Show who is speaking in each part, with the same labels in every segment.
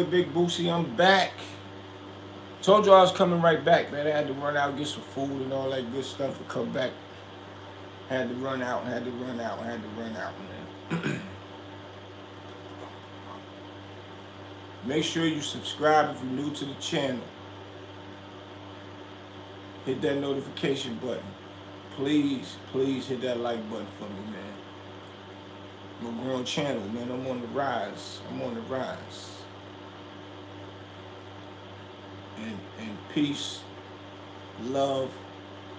Speaker 1: Big Boosie, I'm back. Told you I was coming right back, man. I had to run out, get some food and all that good stuff and come back. Had to run out, had to run out, had to run out, man. Make sure you subscribe if you're new to the channel. Hit that notification button. Please, please hit that like button for me, man. I'm a growing channel, man. I'm on the rise. I'm on the rise. And peace, love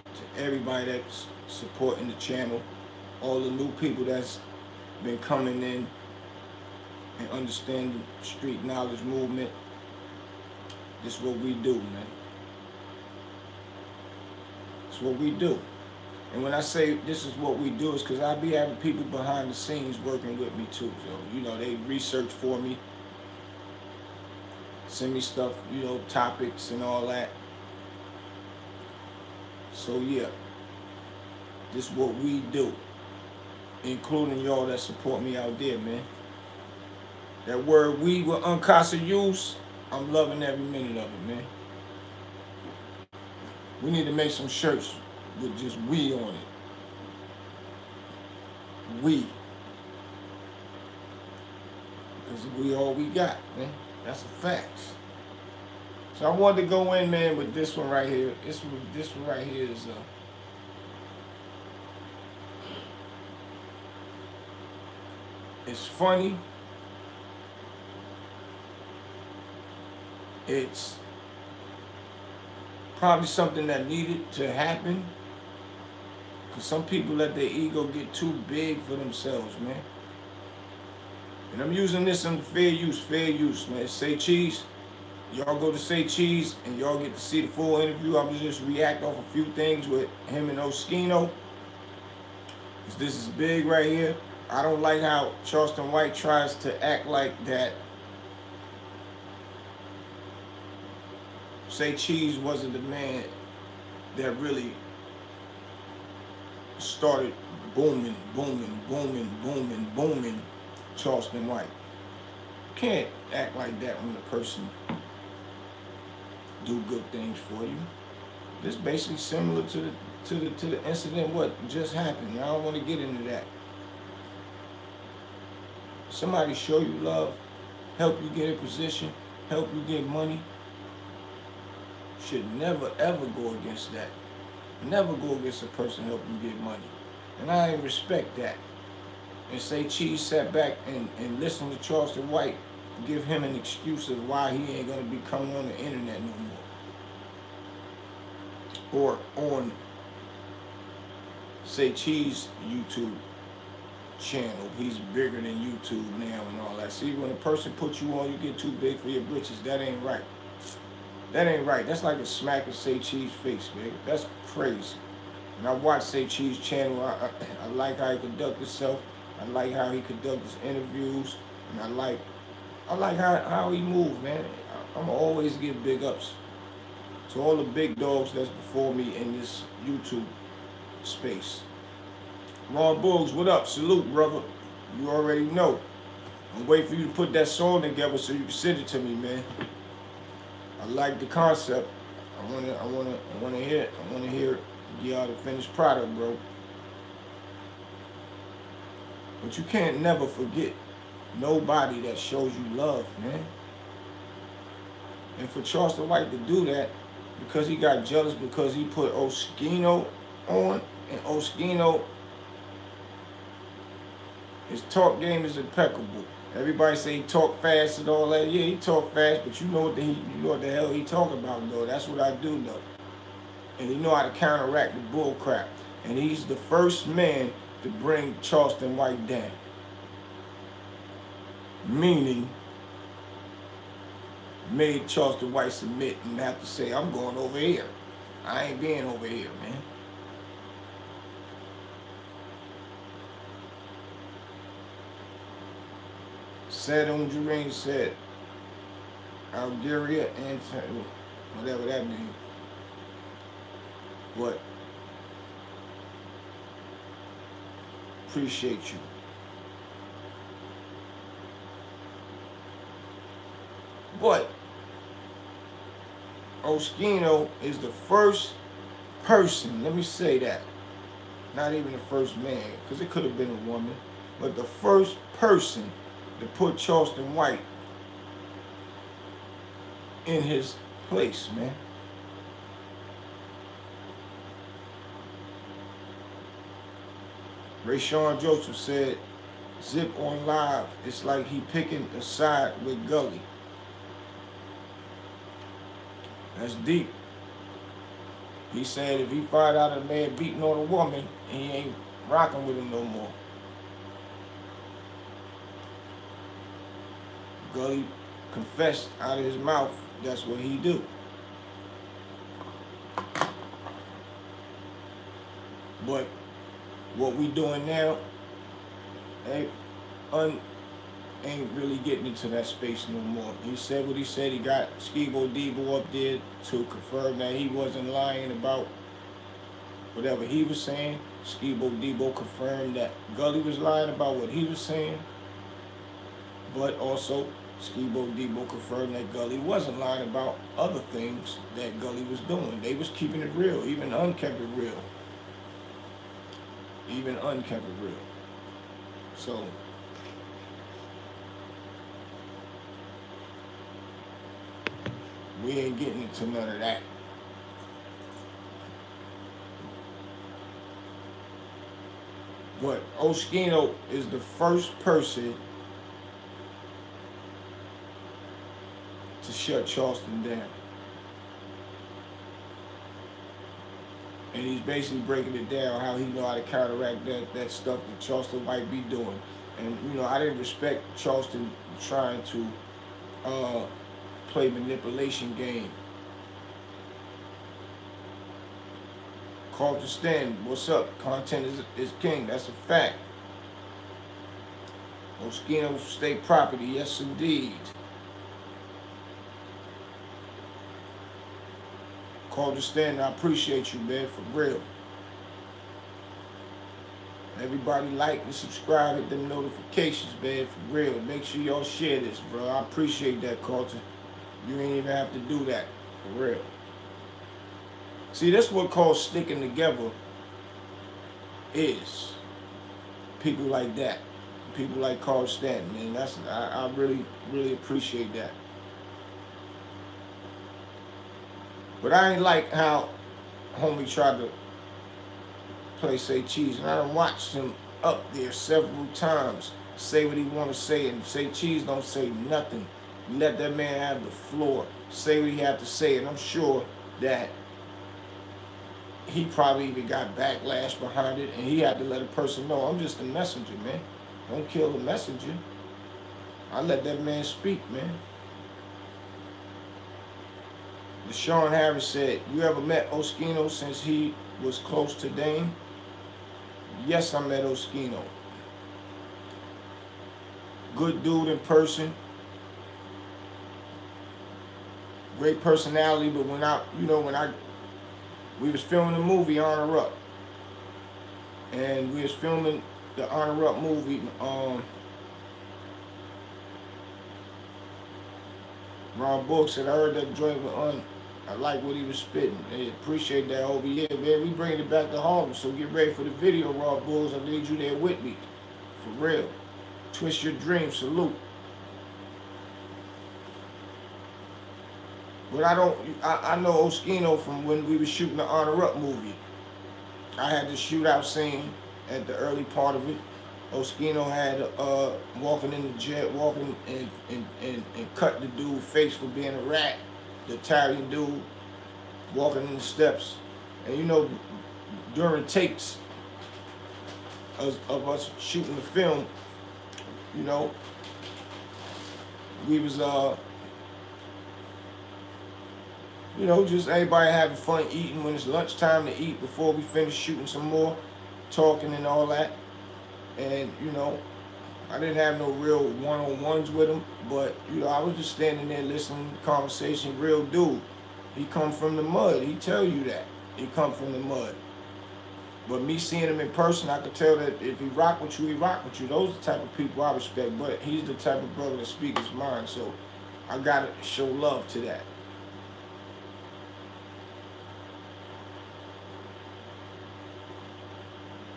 Speaker 1: to everybody that's supporting the channel, all the new people that's been coming in and understanding the street knowledge movement. This is what we do, man. It's what we do. And when I say this is what we do, it's because I be having people behind the scenes working with me too. So, they research for me, send me stuff, topics and all that. So yeah, this is what we do, including y'all that support me out there, man. That word "we" with Uncasa use, I'm loving every minute of it, man. We need to make some shirts with just "we" on it. We. Because we all we got, man. That's a fact. So I wanted to go in, man, with this one right here. This one right here is it's funny. It's probably something that needed to happen. Because some people let their ego get too big for themselves, man. And I'm using this in fair use, man. Say Cheese. Y'all go to Say Cheese and y'all get to see the full interview. I'm gonna just react off a few things with him and Oschino. This is big right here. I don't like how Charleston White tries to act like that Say Cheese wasn't the man that really started booming Charleston White. You can't act like that when a person do good things for you. This is basically similar to the incident what just happened. I don't want to get into that. Somebody show you love, help you get a position, help you get money. Should never ever go against that. Never go against a person helping you get money. And I respect that. And Say Cheese sat back and listened to Charleston White give him an excuse of why he ain't gonna be coming on the internet no more. Or on Say Cheese YouTube channel. He's bigger than YouTube now and all that. See, when a person puts you on, you get too big for your britches. That ain't right. That ain't right. That's like a smack of Say Cheese face, man. That's crazy. And I watch Say Cheese channel. I like how he conduct himself. I like how he conduct his interviews. And I like how he move, man. I'm always give big ups to all the big dogs that's before me in this YouTube space. Ron Boogs, what up? Salute, brother. You already know. I'm waiting for you to put that song together so you can send it to me, man. I like the concept. I wanna hear it. I wanna hear it. Y'all the finished product, bro. But you can't never forget nobody that shows you love, man. And for Charleston White to do that because he got jealous because he put Oschino on, and Oschino, his talk game is impeccable. Everybody say he talk fast and all that. Yeah, he talk fast, but you know what the hell he talk about, though. That's what I do know. And he know how to counteract the bull crap. And he's the first man to bring Charleston White down. Meaning, made Charleston White submit and have to say, I'm going over here. I ain't being over here, man. Said Jareen said, Algeria and whatever that means. But appreciate you. But Oschino is the first person, let me say that, not even the first man, because it could have been a woman, but the first person to put Charleston White in his place, man. Rayshawn Joseph said, Zip on live, it's like he picking a side with Gully. That's deep. He said if he find out a man beating on a woman, he ain't rocking with him no more. Gully confessed out of his mouth that's what he do. But what we doing now ain't really getting into that space no more. He said what he said. He got Skibo Debo up there to confirm that he wasn't lying about whatever he was saying. Skibo Debo confirmed that Gully was lying about what he was saying. But also, Skibo Debo confirmed that Gully wasn't lying about other things that Gully was doing. They was keeping it real, even unkept it real. Even unkept it real. So, we ain't getting into none of that. But Oschino is the first person to shut Charleston down. And he's basically breaking it down how he know how to counteract that stuff that Charleston might be doing. And, you know, I didn't respect Charleston trying to play manipulation game. Carlton Stanton, what's up? Content is king, that's a fact. Oschino state property, yes indeed. Carlton Stanton, I appreciate you, man, for real. Everybody like and subscribe, hit them notifications, man, for real. Make sure y'all share this, bro. I appreciate that, Carlton. You ain't even have to do that, for real. See, that's what called sticking together is. People like that. People like Carl Stanton, man. I really, really appreciate that. But I ain't like how homie tried to play Say Cheese. And I done watched him up there several times say what he want to say, and Say Cheese don't say nothing. Let that man have the floor. Say what he had to say. And I'm sure that he probably even got backlash behind it, and he had to let a person know, I'm just a messenger, man. Don't kill the messenger. I let that man speak, man. Deshaun Harris said, you ever met Oschino since he was close to Dame? Yes, I met Oschino. Good dude in person. Great personality, but we was filming the movie Honor Up. And we was filming the Honor Up movie. Ron Book said, I heard that joint with I like what he was spitting. Hey, appreciate that, Obi. Yeah, man, we bringing it back to Harlem. So get ready for the video, Raw Bulls. I need you there with me. For real. Twist your dreams. Salute. But I know Oschino from when we was shooting the Honor Up movie. I had the shootout scene at the early part of it. Oschino had walking in the jet, walking and cut the dude's face for being a rat. The Italian dude walking in the steps. And you know, during takes of us shooting the film, you know, we was you know, just everybody having fun eating when it's lunchtime to eat before we finish shooting some more, talking and all that. And, you know, I didn't have no real one-on-ones with him, but, you know, I was just standing there listening to the conversation. Real dude. He come from the mud. He tell you that. He come from the mud. But me seeing him in person, I could tell that if he rock with you, he rock with you. Those are the type of people I respect. But he's the type of brother that speaks his mind. So I gotta show love to that.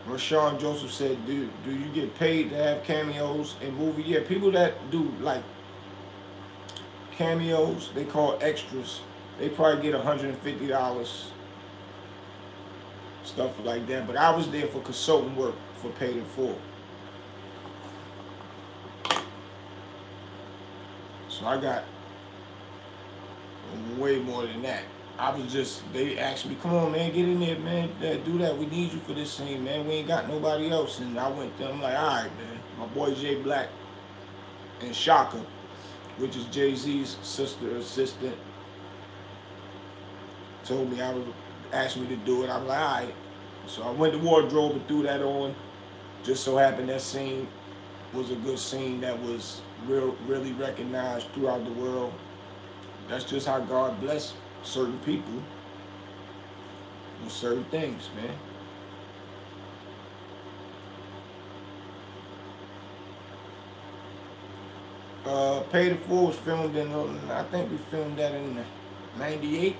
Speaker 1: Rashawn Joseph said, do you get paid to have cameos in movies? Yeah, people that do like cameos, they call extras. They probably get $150, stuff like that. But I was there for consultant work for paid in full. So I got way more than that. I was just, they asked me, come on, man, get in there, man, do that. We need you for this scene, man. We ain't got nobody else. And I went to them like, all right, man. My boy Jay Black and Shaka, which is Jay-Z's sister assistant, told me asked me to do it. I'm like, all right. So I went to wardrobe and threw that on. Just so happened that scene was a good scene that was really recognized throughout the world. That's just how God bless certain people with certain things, man. Paid in Full was filmed in, I think we filmed that in 98,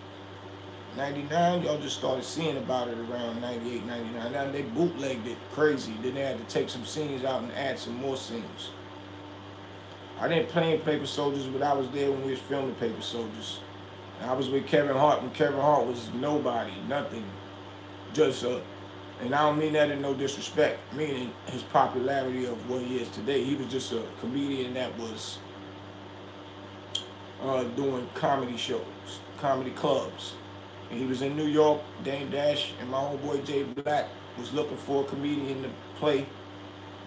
Speaker 1: 99. Y'all just started seeing about it around 98, 99. Now they bootlegged it crazy. Then they had to take some scenes out and add some more scenes. I didn't play in Paper Soldiers, but I was there when we was filming Paper Soldiers. And I was with Kevin Hart when Kevin Hart was nobody, nothing. Just and I don't mean that in no disrespect, meaning his popularity of what he is today. He was just a comedian that was doing comedy shows, comedy clubs. And he was in New York. Dame Dash and my homeboy Jay Black was looking for a comedian to play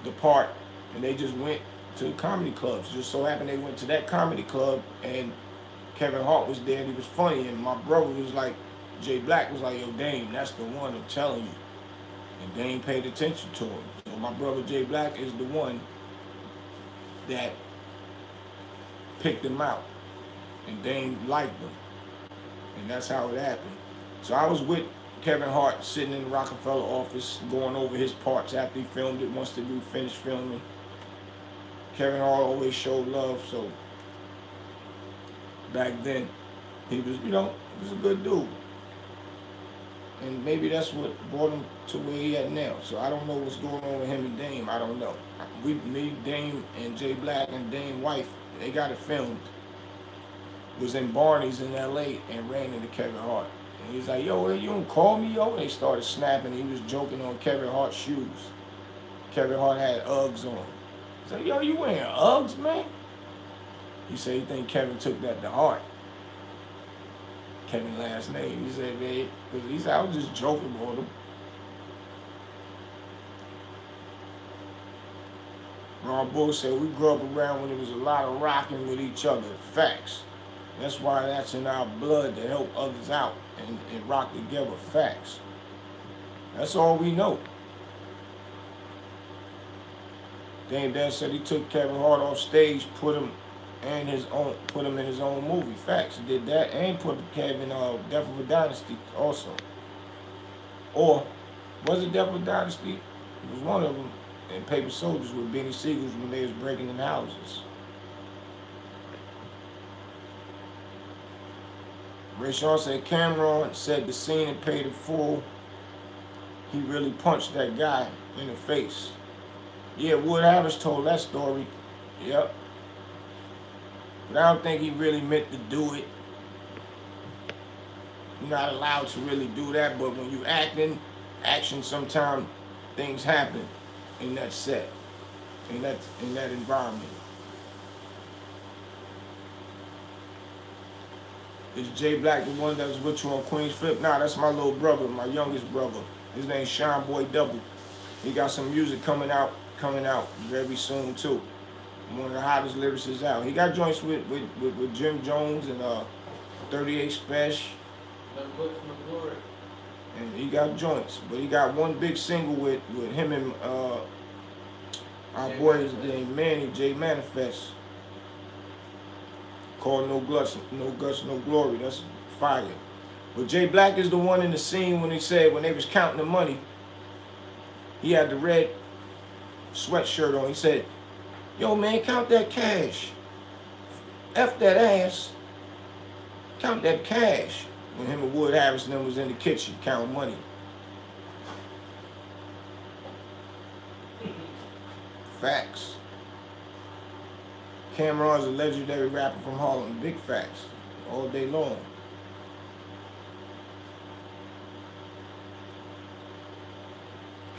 Speaker 1: the part, and they just went to comedy clubs. Just so happened they went to that comedy club, and Kevin Hart was there, and he was funny. And my brother was like, Jay Black was like, yo, Dame, that's the one, I'm telling you. And Dame paid attention to him. So my brother Jay Black is the one that picked him out. And Dame liked him. And that's how it happened. So I was with Kevin Hart sitting in the Rockefeller office going over his parts after he filmed it. Once we finished filming, Kevin Hart always showed love. So back then, he was, he was a good dude. And maybe that's what brought him to where he at now. So I don't know what's going on with him and Dame. I don't know. Me, Dame, and Jay Black and Dame's wife, they got it filmed. Was in Barney's in L.A. and ran into Kevin Hart. And he's like, yo, you don't call me, yo? And they started snapping. He was joking on Kevin Hart's shoes. Kevin Hart had Uggs on. He's like, yo, you wearing Uggs, man? He said he think Kevin took that to heart. Kevin's last name. He said, man, because he said, I was just joking on him. Ron Bull said, we grew up around when there was a lot of rocking with each other. Facts. That's why that's in our blood to help others out and rock together. Facts. That's all we know. Dame Dash said he took Kevin Hart off stage, put him in his own movie. Facts. He did that and put Kevin Death of a Dynasty also. Or was it Death of a Dynasty? It was one of them. And Paper Soldiers with Benny Siegels when they was breaking in houses. Ray Sean said Cameron said the scene in Paid in Full, he really punched that guy in the face. Yeah, Wood Harris told that story. Yep. But I don't think he really meant to do it. You're not allowed to really do that, but when you action sometimes things happen in that set, in that environment. Is Jay Black the one that was with you on Queens Flip? Nah, that's my little brother, my youngest brother. His name's Sean Boy Double. He got some music coming out very soon too. One of the hottest lyricists out. He got joints with Jim Jones and 38 Special. And he got joints, but he got one big single with him and our boy named Manny J Manifest, called No Guts, No Glory. That's fire. But Jay Black is the one in the scene when they was counting the money. He had the red sweatshirt on. He said, yo man, count that cash. F that ass. Count that cash. When him and Wood Harrison was in the kitchen counting money. Facts. Cameron's a legendary rapper from Harlem. Big facts. All day long.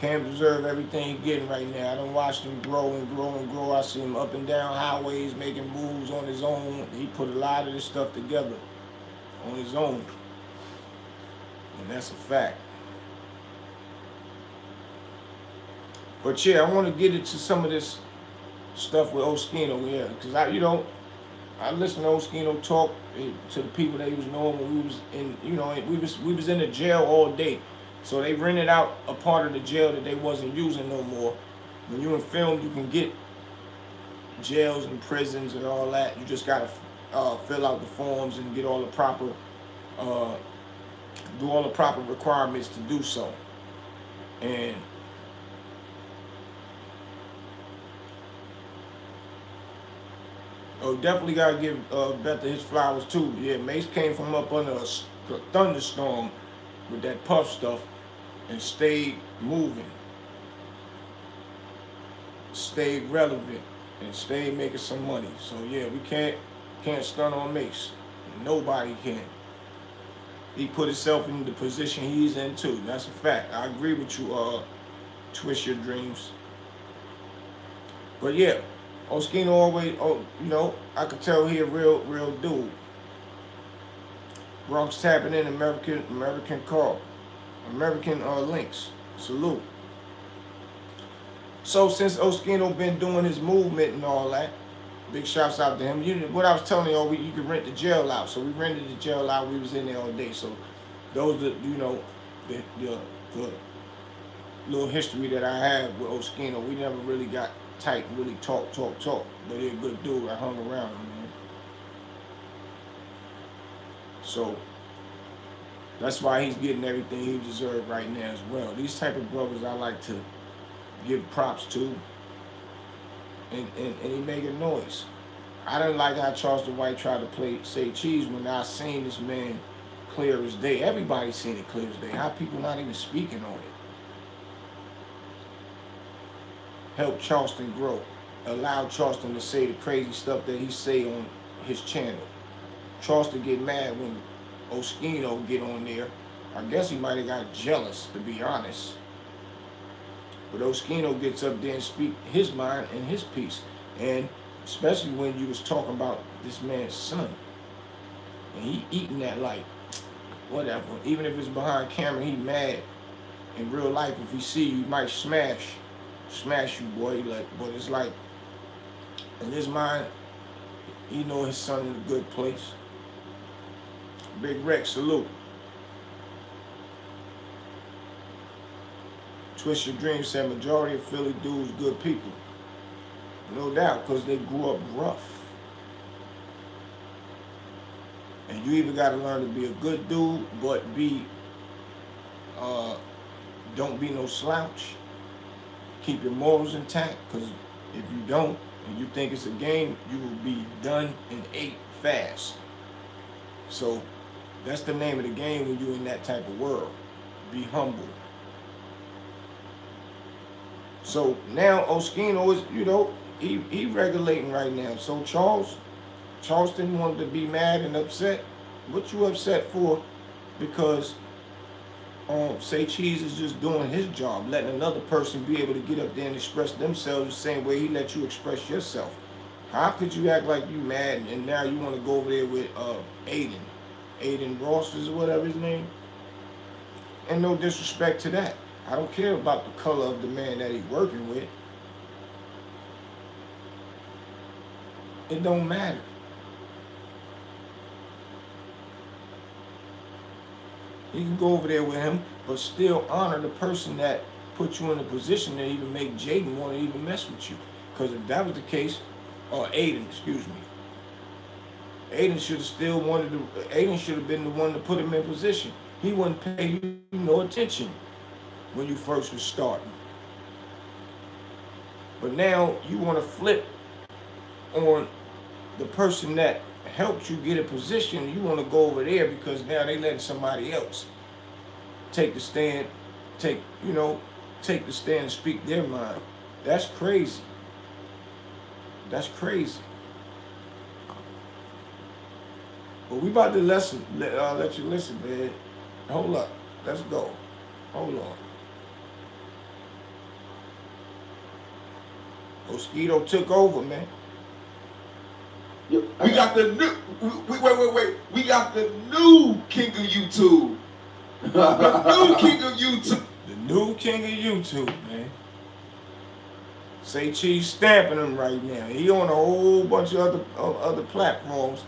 Speaker 1: Cam deserve everything he getting right now. I done watched him grow and grow and grow. I see him up and down highways making moves on his own. He put a lot of this stuff together on his own. And that's a fact. But yeah, I want to get into some of this stuff with Oschino, yeah, because I listened to Oschino talk to the people that he was knowing when we was in, we was in the jail all day. So they rented out a part of the jail that they wasn't using no more. When you in film, you can get jails and prisons and all that. You just gotta fill out the forms and get all the proper, do all the proper requirements to do so. And definitely gotta give Betha his flowers too. Yeah, Mace came from up under a thunderstorm with that puff stuff and stayed moving, stayed relevant, and stayed making some money. So yeah, we can't stun on Mace. Nobody can. He put himself in the position he's in too. That's a fact. I agree with you, Twist Your Dreams. But yeah, Oschino always, I could tell he a real dude. Bronx tapping in, American call, American links. Salute. So since Oschino been doing his movement and all that, big shouts out to him. What I was telling you, you could rent the jail out. So we rented the jail out. We was in there all day. So those are, the little history that I have with Oschino. We never really got tight, really talk. But he's a good dude. I hung around him, man. So that's why he's getting everything he deserves right now as well. These type of brothers I like to give props to, and he making noise. I didn't like how Charleston White tried to say cheese when I seen this man clear as day. Everybody seen it clear as day. How people not even speaking on it? Help Charleston grow. Allow Charleston to say the crazy stuff that he say on his channel. Charleston get mad when Oschino get on there. I guess he might have got jealous, to be honest. But Oschino gets up there and speak his mind and his piece. And especially when you was talking about this man's son. And he eating that like, whatever. Even if it's behind camera, he mad. In real life, if he see you, he might smash you, boy. But it's like, in his mind, he know his son in a good place. Big Rex, salute. Twist Your Dreams said majority of Philly dudes good people. No doubt, because they grew up rough. And you either got to learn to be a good dude, but don't be no slouch. Keep your morals intact, because if you don't, and you think it's a game, you will be done and ate fast. So that's the name of the game when you're in that type of world. Be humble. So now Oschino is, he regulating right now. So Charleston wanted to be mad and upset. What you upset for? Because Say Cheese is just doing his job, letting another person be able to get up there and express themselves the same way he let you express yourself. How could you act like you mad and now you want to go over there with Aiden Ross is whatever his name? And no disrespect to that. I don't care about the color of the man that he's working with. It don't matter. You can go over there with him, but still honor the person that put you in a position to even make Jaden want to even mess with you. Because if that was the case, or Aiden, excuse me, Aiden should have still wanted to, Aiden should have been the one to put him in position. He wouldn't pay you no attention when you first was starting. But now you want to flip on the person that helped you get a position, you want to go over there because now they letting somebody else take the stand, take the stand and speak their mind. That's crazy. That's crazy. But we about to let you listen, man. Hold up. Let's go. Hold on. Oschino took over, man.
Speaker 2: We got the new. Wait. We got the new king of YouTube. The new king of YouTube.
Speaker 1: The new king of YouTube, man. Say Cheese stamping him right now. He on a whole bunch of other platforms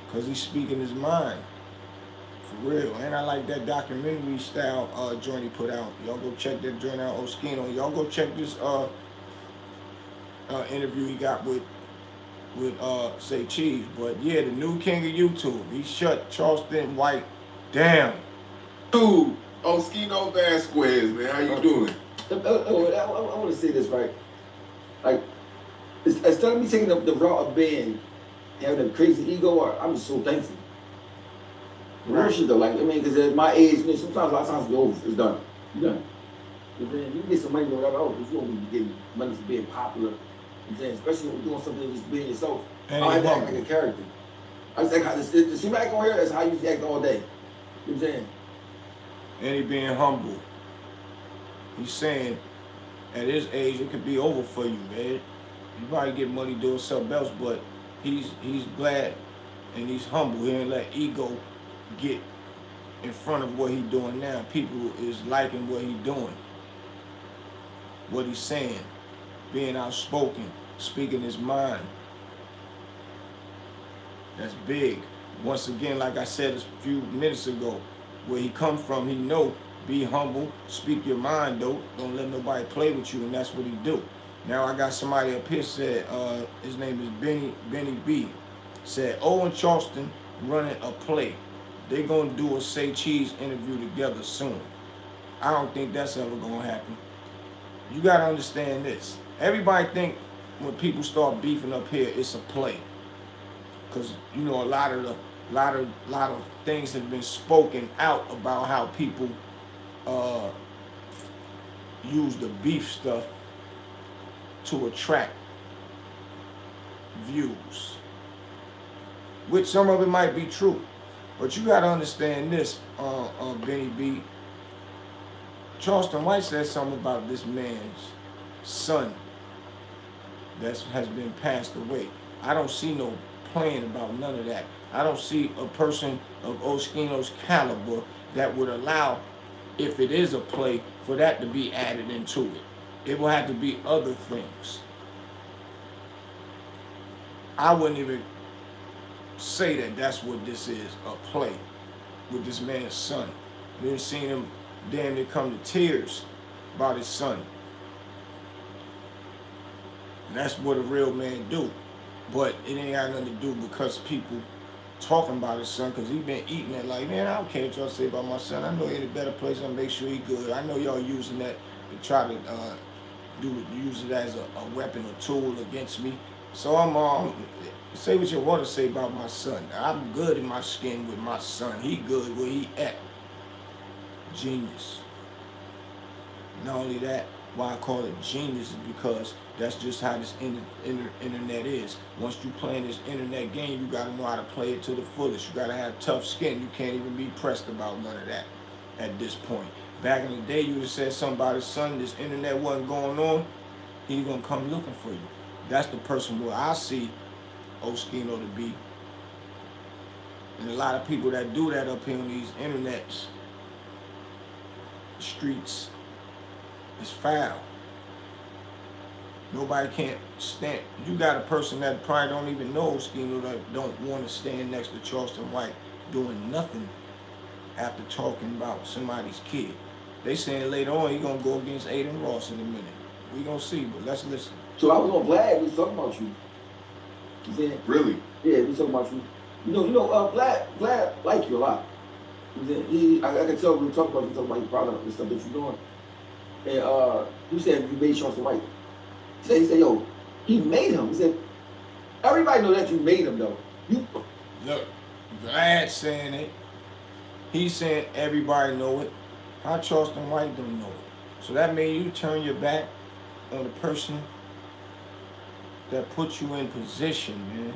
Speaker 1: because he's speaking his mind. For real. And I like that documentary style joint he put out. Y'all go check that joint out, Oschino. Y'all go check this interview he got with Say Cheese. But yeah, the new king of YouTube. He shut Charleston White down.
Speaker 2: Dude, Oschino Vasquez, man, how you doing?
Speaker 3: I want to say this, right? Like, instead of me taking the route of being having a crazy ego, I'm just so thankful. Real shit though, like, I mean, because at my age, you know, sometimes a lot of times it's over, it's done. You're done. But then you get some money or whatever, but you don't be getting money for being popular. You know what I'm saying? Especially when you're doing something just being yourself. I like to act like a character. I just act how to see me act on here, that's how I used to act all day. You know what I'm saying?
Speaker 1: And he being humble. He's saying, at his age, it could be over for you, man. You probably get money doing something else, but he's glad and he's humble. He ain't let ego get in front of what he's doing now. People is liking what he's doing, what he's saying, being outspoken, speaking his mind. That's big. Once again, like I said a few minutes ago, where he come from, he know, be humble, speak your mind though, don't let nobody play with you, and that's what he do. Now I got somebody up here said, his name is Benny B, said, and Charleston running a play. They gonna do a Say Cheese interview together soon. I don't think that's ever gonna happen. You gotta understand this. Everybody think when people start beefing up here, it's a play. Cause you know a lot of things have been spoken out about how people use the beef stuff to attract views, which some of it might be true, but you got to understand this, Benny B. Charleston White said something about this man's son that has been passed away. I don't see no plan about none of that. I don't see a person of Oschino's caliber that would allow, if it is a play, for that to be added into it. It will have to be other things. I wouldn't even say that that's what this is, a play with this man's son. You didn't see him damn near come to tears about his son. And that's what a real man do. But it ain't got nothing to do because people talking about his son, because he been eating it like, man, I don't care what y'all say about my son. I know he in a better place. I'll make sure he good. I know y'all using that to try to use it as a weapon or tool against me. So I'm say what you want to say about my son. I'm good in my skin with my son. He good where he at. Genius. Not only that, why I call it genius is because that's just how this internet is. Once you playing this internet game, you gotta know how to play it to the fullest. You gotta have tough skin. You can't even be pressed about none of that at this point. Back in the day, you would have said something about his son, this internet wasn't going on, he's gonna come looking for you. That's the person where I see Oschino to be. And a lot of people that do that up here on these internet streets, it's foul. Nobody can't stand. You got a person that probably don't even know Oschino that don't want to stand next to Charleston White doing nothing after talking about somebody's kid. They saying later on he gonna go against Aiden Ross in a minute. We gonna see, but let's listen.
Speaker 3: So I was on Vlad, we was talking about you. You said?
Speaker 2: Really?
Speaker 3: Yeah, we was talking about you. Vlad like you a lot. I can tell when we talk about you, talk about your product and stuff that you're doing. And you said you made Charleston White. He said, yo, he made him. He said, everybody know that you made him though. You
Speaker 1: Look, Vlad saying it. He's saying everybody know it. How Charleston White don't know it? So that means you turn your back on the person that put you in position, man.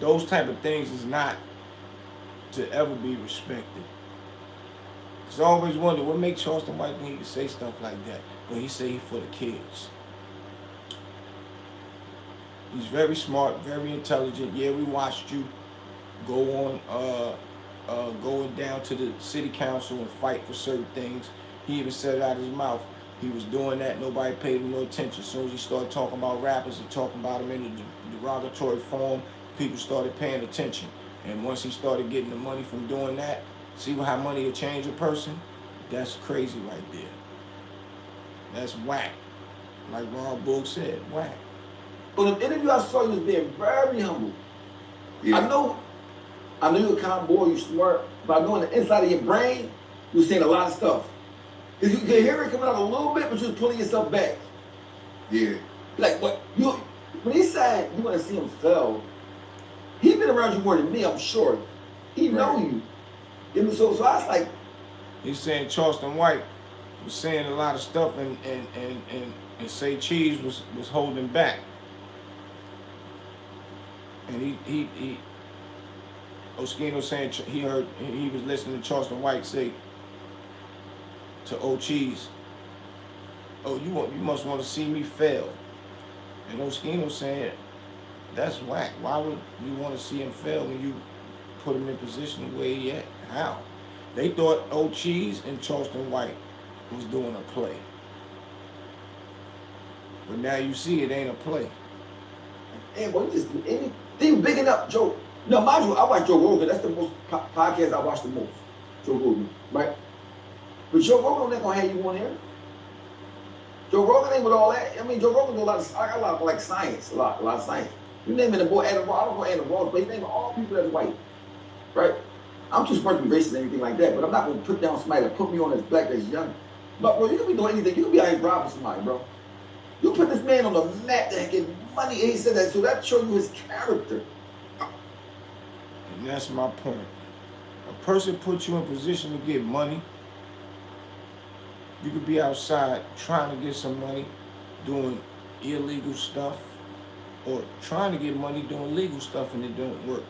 Speaker 1: Those type of things is not to ever be respected. Cause I always wonder what makes Charleston White think he can say stuff like that, but he say he for the kids. He's very smart, very intelligent. Yeah, we watched you go on, going down to the city council and fight for certain things. He even said it out of his mouth. He was doing that. Nobody paid him no attention. As soon as he started talking about rappers and talking about them in a derogatory form, people started paying attention. And once he started getting the money from doing that, see how money will change a person? That's crazy right there. That's whack. Like Ron Bull said, whack.
Speaker 3: on the interview I saw, you was being very humble.
Speaker 2: Yeah.
Speaker 3: I know you're a calm boy, you smart, but I know on the inside of your brain, you was saying a lot of stuff. Cause you can hear it coming out a little bit, but you was pulling yourself back.
Speaker 2: Yeah.
Speaker 3: Like what you when he said you want to see him fail, he been around you more than me, I'm sure. He know
Speaker 2: Right.
Speaker 3: you. You know, so I was like,
Speaker 1: He's saying Charleston White was saying a lot of stuff and Say Cheese was holding back. And he Oschino saying he was listening to Charleston White say to O Cheese, "Oh, you must want to see me fail." And Oschino saying, "That's whack. Why would you want to see him fail when you put him in position where he at? How?" They thought O Cheese and Charleston White was doing a play. But now you see it ain't a play.
Speaker 3: hey, boy, you just do anything big enough, Joe. No, mind you, I watch Joe Rogan. That's the most podcast I watch the most. Joe Rogan, right? But Joe Rogan ain't gonna have you on here. Joe Rogan ain't with all that. I mean, Joe Rogan do a lot of, I got a lot of like science, a lot of science. You naming the boy Adam Ross, I don't know Adam Ross, but you name all people that's white, right? I'm too smart to be racist and anything like that, but I'm not gonna put down somebody that put me on as black that's young. But bro, you can be doing anything. You can be out here robbing somebody, bro. You put this man on the map that get money, and he said that, so that shows you his character.
Speaker 1: And that's my point. A person puts you in position to get money. You could be outside trying to get some money, doing illegal stuff, or trying to get money doing legal stuff and it don't work.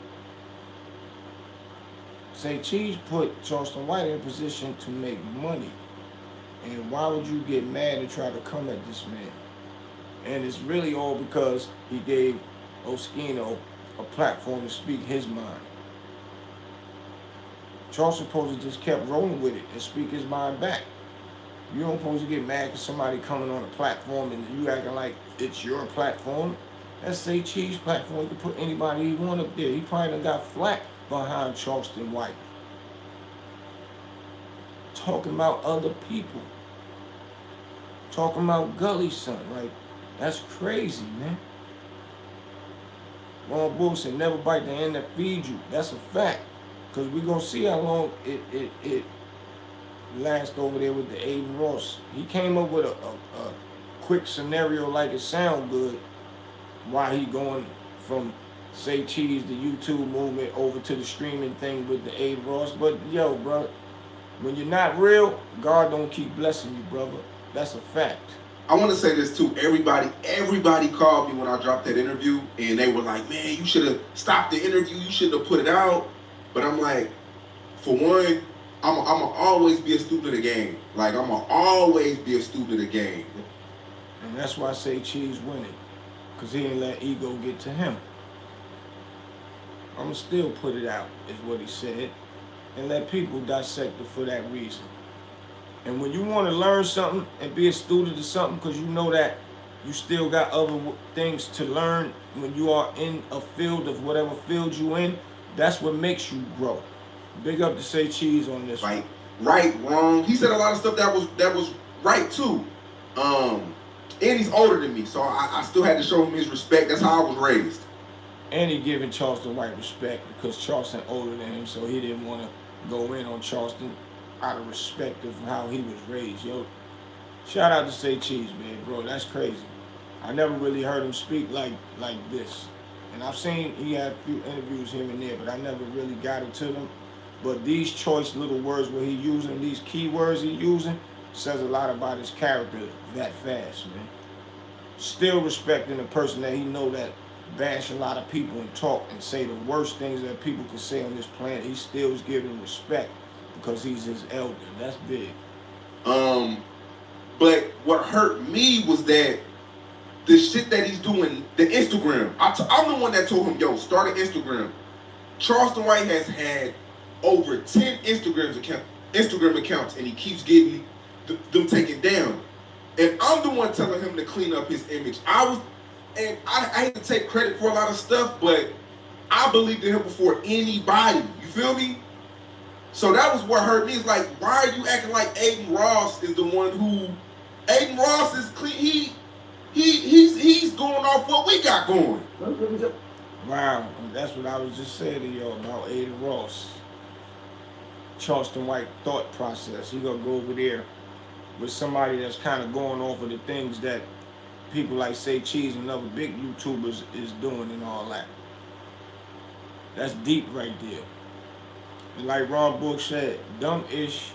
Speaker 1: Say Cheese put Charleston White in a position to make money. And why would you get mad and try to come at this man? And it's really all because he gave Oschino a platform to speak his mind. Charleston supposed to just kept rolling with it and speak his mind back. You don't supposed to get mad because somebody coming on a platform and you acting like it's your platform. That's Say Cheese platform. You can put anybody he want up there. He probably done got flack behind Charleston White. Talking about other people. Talking about Gully son, right? That's crazy, man. Ron Bull said never bite the hand that feeds you. That's a fact. Because we're going to see how long it lasts over there with the Aiden Ross. He came up with a quick scenario like it sound good while he going from Say Cheese, the YouTube movement, over to the streaming thing with the Aiden Ross. But yo, bro, when you're not real, God don't keep blessing you, brother. That's a fact.
Speaker 2: I want to say this too. Everybody called me when I dropped that interview, and they were like, "Man, you should have stopped the interview. You shouldn't have put it out." But I'm like, for one, I'ma always be a student of the game. Like I'ma always be a student of the game.
Speaker 1: And that's why I say Cheese winning, because he didn't let ego get to him. I'ma still put it out, is what he said, and let people dissect it for that reason. And when you want to learn something and be a student of something, because you know that you still got other things to learn when you are in a field of whatever field you in, that's what makes you grow. Big up to Say Cheese on this one.
Speaker 2: Right, wrong. He said a lot of stuff that was right too. And he's older than me, so I still had to show him his respect. That's how I was raised.
Speaker 1: And he giving Charleston White respect because Charleston older than him, so he didn't want to go in on Charleston out of respect of how he was raised. Yo, shout out to Say Cheese, man, bro. That's crazy. I never really heard him speak like this. And I've seen he had a few interviews here and there, but I never really got into them. But these choice little words where he using, these keywords he using, says a lot about his character that fast, man. Still respecting the person that he know that bash a lot of people and talk and say the worst things that people can say on this planet. He still is giving respect because he's his elder. That's big.
Speaker 2: But what hurt me was that the shit that he's doing, the Instagram. I'm the one that told him, yo, start an Instagram. Charleston White has had over 10 Instagram accounts, and he keeps getting them taken down. And I'm the one telling him to clean up his image. I hate to take credit for a lot of stuff, but I believed in him before anybody. You feel me? So that was what hurt me. It's like, why are you acting like Aiden Ross is the one who? Aiden Ross is clean. He's going off what we got going.
Speaker 1: Wow, that's what I was just saying to y'all about Aiden Ross. Charleston White thought process. He gonna go over there with somebody that's kind of going off of the things that people like Say Cheese and other big YouTubers is doing and all that. That's deep right there. And like Ron Book said, dumb-ish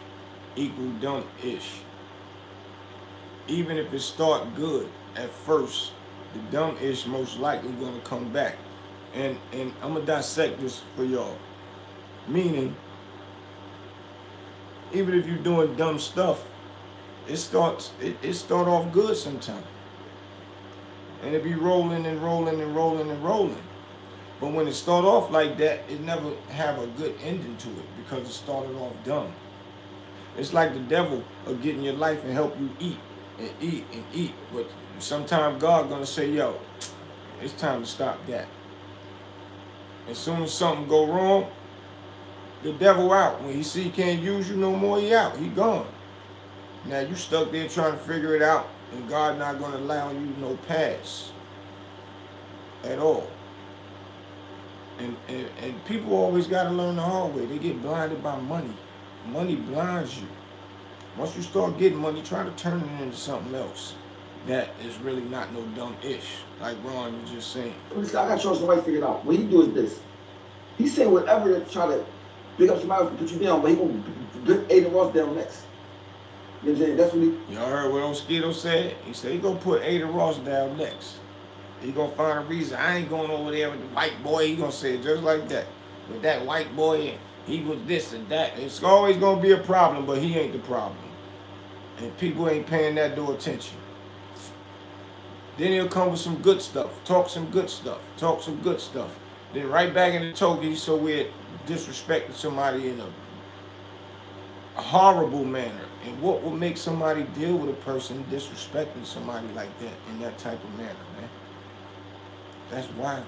Speaker 1: equal dumb-ish. Even if it start good at first, the dumb-ish most likely gonna come back. And I'm gonna dissect this for y'all. Meaning, even if you're doing dumb stuff, it start off good sometimes. And it be rolling and rolling and rolling and rolling. But when it start off like that, it never have a good ending to it because it started off dumb. It's like the devil will get in your life and help you eat and eat and eat. But sometimes God gonna say, yo, it's time to stop that. As soon as something go wrong, the devil out. When he see he can't use you no more, he out. He gone. Now you stuck there trying to figure it out, and God not gonna allow you no pass at all. And people always gotta learn the hard way. They get blinded by money. Money blinds you. Once you start getting money, try to turn it into something else that is really not no dumb-ish, like Ron was just saying.
Speaker 3: Listen, I got Charleston White figured out. What he do is this. He say whatever to try to big up somebody to put you down, but he gonna put Aiden Ross down next. You know what I'm saying? That's what he...
Speaker 1: Y'all heard what Oschino said? He said he gonna put Aiden Ross down next. He gonna find a reason. I ain't going over there with the white boy. He gonna say it just like that. With that white boy, he was this and that. It's always gonna be a problem, but he ain't the problem. And people ain't paying that no attention. Then he'll come with some good stuff. Talk some good stuff. Talk some good stuff. Then right back in the toge, so we're disrespecting somebody in a horrible manner. And what will make somebody deal with a person disrespecting somebody like that in that type of manner, man? That's wild.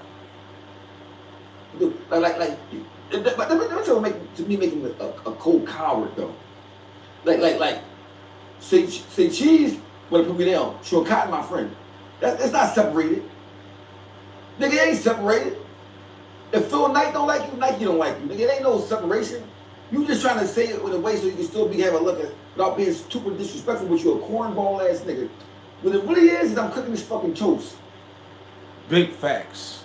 Speaker 3: That's what make him a cold coward though. Say Cheese wanna put me down. Sure, Cotton, my friend. It's not separated. Nigga, it ain't separated. If Phil Knight don't like you, Nike don't like you. Nigga, it ain't no separation. You just trying to say it in a way so you can still have a look at without being super disrespectful, but you a cornball ass nigga. What it really is I'm cooking this fucking toast.
Speaker 1: Big facts.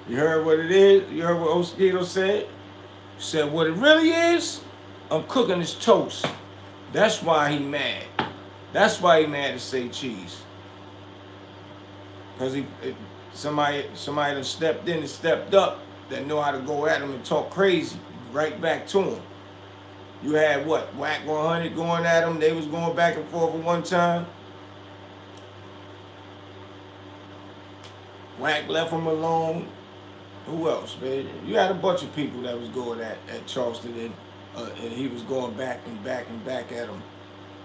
Speaker 1: You heard what it is? You heard what Oschino said? He said what it really is, I'm cooking this toast. That's why he mad. That's why he mad to Say Cheese. Because somebody that stepped in and stepped up that know how to go at him and talk crazy right back to him. You had what? Whack 100 going at him. They was going back and forth at one time. Whack left him alone. Who else, man? You had a bunch of people that was going at Charleston and he was going back and back and back at him.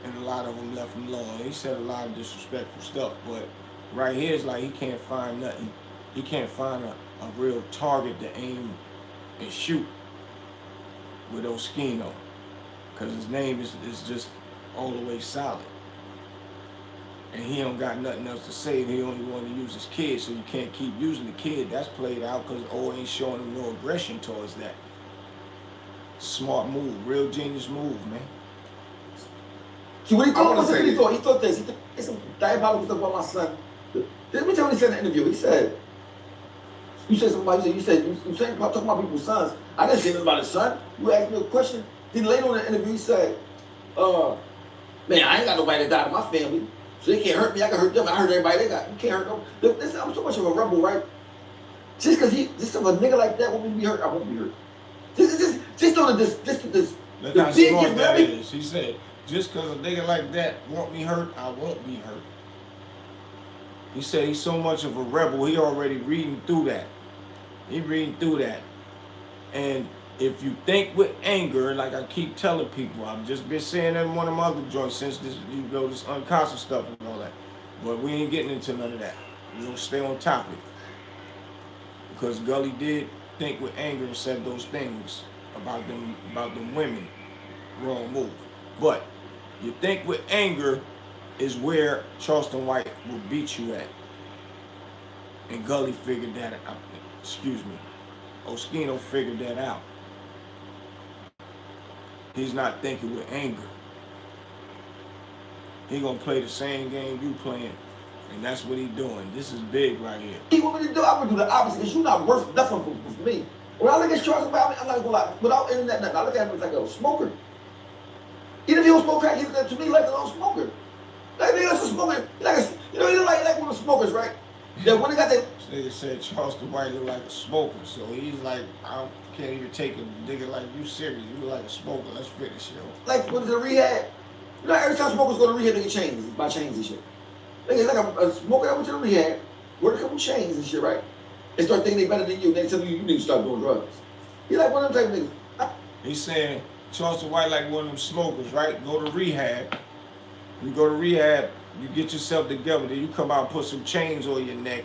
Speaker 1: And a lot of them left him alone. He said a lot of disrespectful stuff, but right here is like he can't find nothing. He can't find a real target to aim and shoot with Oschino. Because his name is just all the way solid. And he don't got nothing else to say. He only want to use his kid, so you can't keep using the kid. That's played out because O ain't showing him no aggression towards that. Smart move, real genius move, man.
Speaker 3: See what he thought? He thought this. He thought some diabolical stuff about my son. Let me tell you what he said in the interview. He said, You said somebody. You said about talking about people's sons. I didn't say nothing about his son. You asked me a question. Then later on in the interview, he said, man, I ain't got nobody that died in my family, so they can't hurt me. I can hurt them. I hurt everybody they got. You can't hurt them. Listen, I'm so much of a rebel, right? Just because if a nigga like that want me to be hurt, I won't be hurt. Just on this.
Speaker 1: Look how smart that is. He said, just because a nigga like that want me hurt, I won't be hurt. He said he's so much of a rebel, he already reading through that. He reading through that. And if you think with anger, like I keep telling people, I've just been saying that in one of my other joints since this, this unconscious stuff and all that. But we ain't getting into none of that. We're gonna stay on topic. Because Gully did think with anger and said those things about them women. Wrong move. But you think with anger is where Charleston White will beat you at. And Gully figured that out. Excuse me. Oschino figured that out. He's not thinking with anger. He gonna play the same game you playing. And that's what he's doing. This is big right here.
Speaker 3: He want me to do, I'm gonna do the opposite, because you're not worth nothing for me. When I look at Charleston White, I'm not gonna lie, without internet, nothing. I look at him as like a smoker. Even if he don't smoke crack, he look to me like a little smoker. Like he was a smoker, like he look like one of the smokers, right? That when they got that.
Speaker 1: This nigga said Charleston White look like a smoker, so he's like, I can't even take a nigga like you serious. You look like a smoker. Let's finish, yo.
Speaker 3: Like when the rehab, you know, every time smokers go to rehab, they get chains, buy chains and shit. It's like a smoker that went to the rehab, wear a couple chains and shit, right? And start thinking they better than you. They tell you need to start doing drugs. He like one of them type of niggas.
Speaker 1: He's saying Charleston White like one of them smokers, right? Go to rehab. You go to rehab, you get yourself together, then you come out and put some chains on your neck,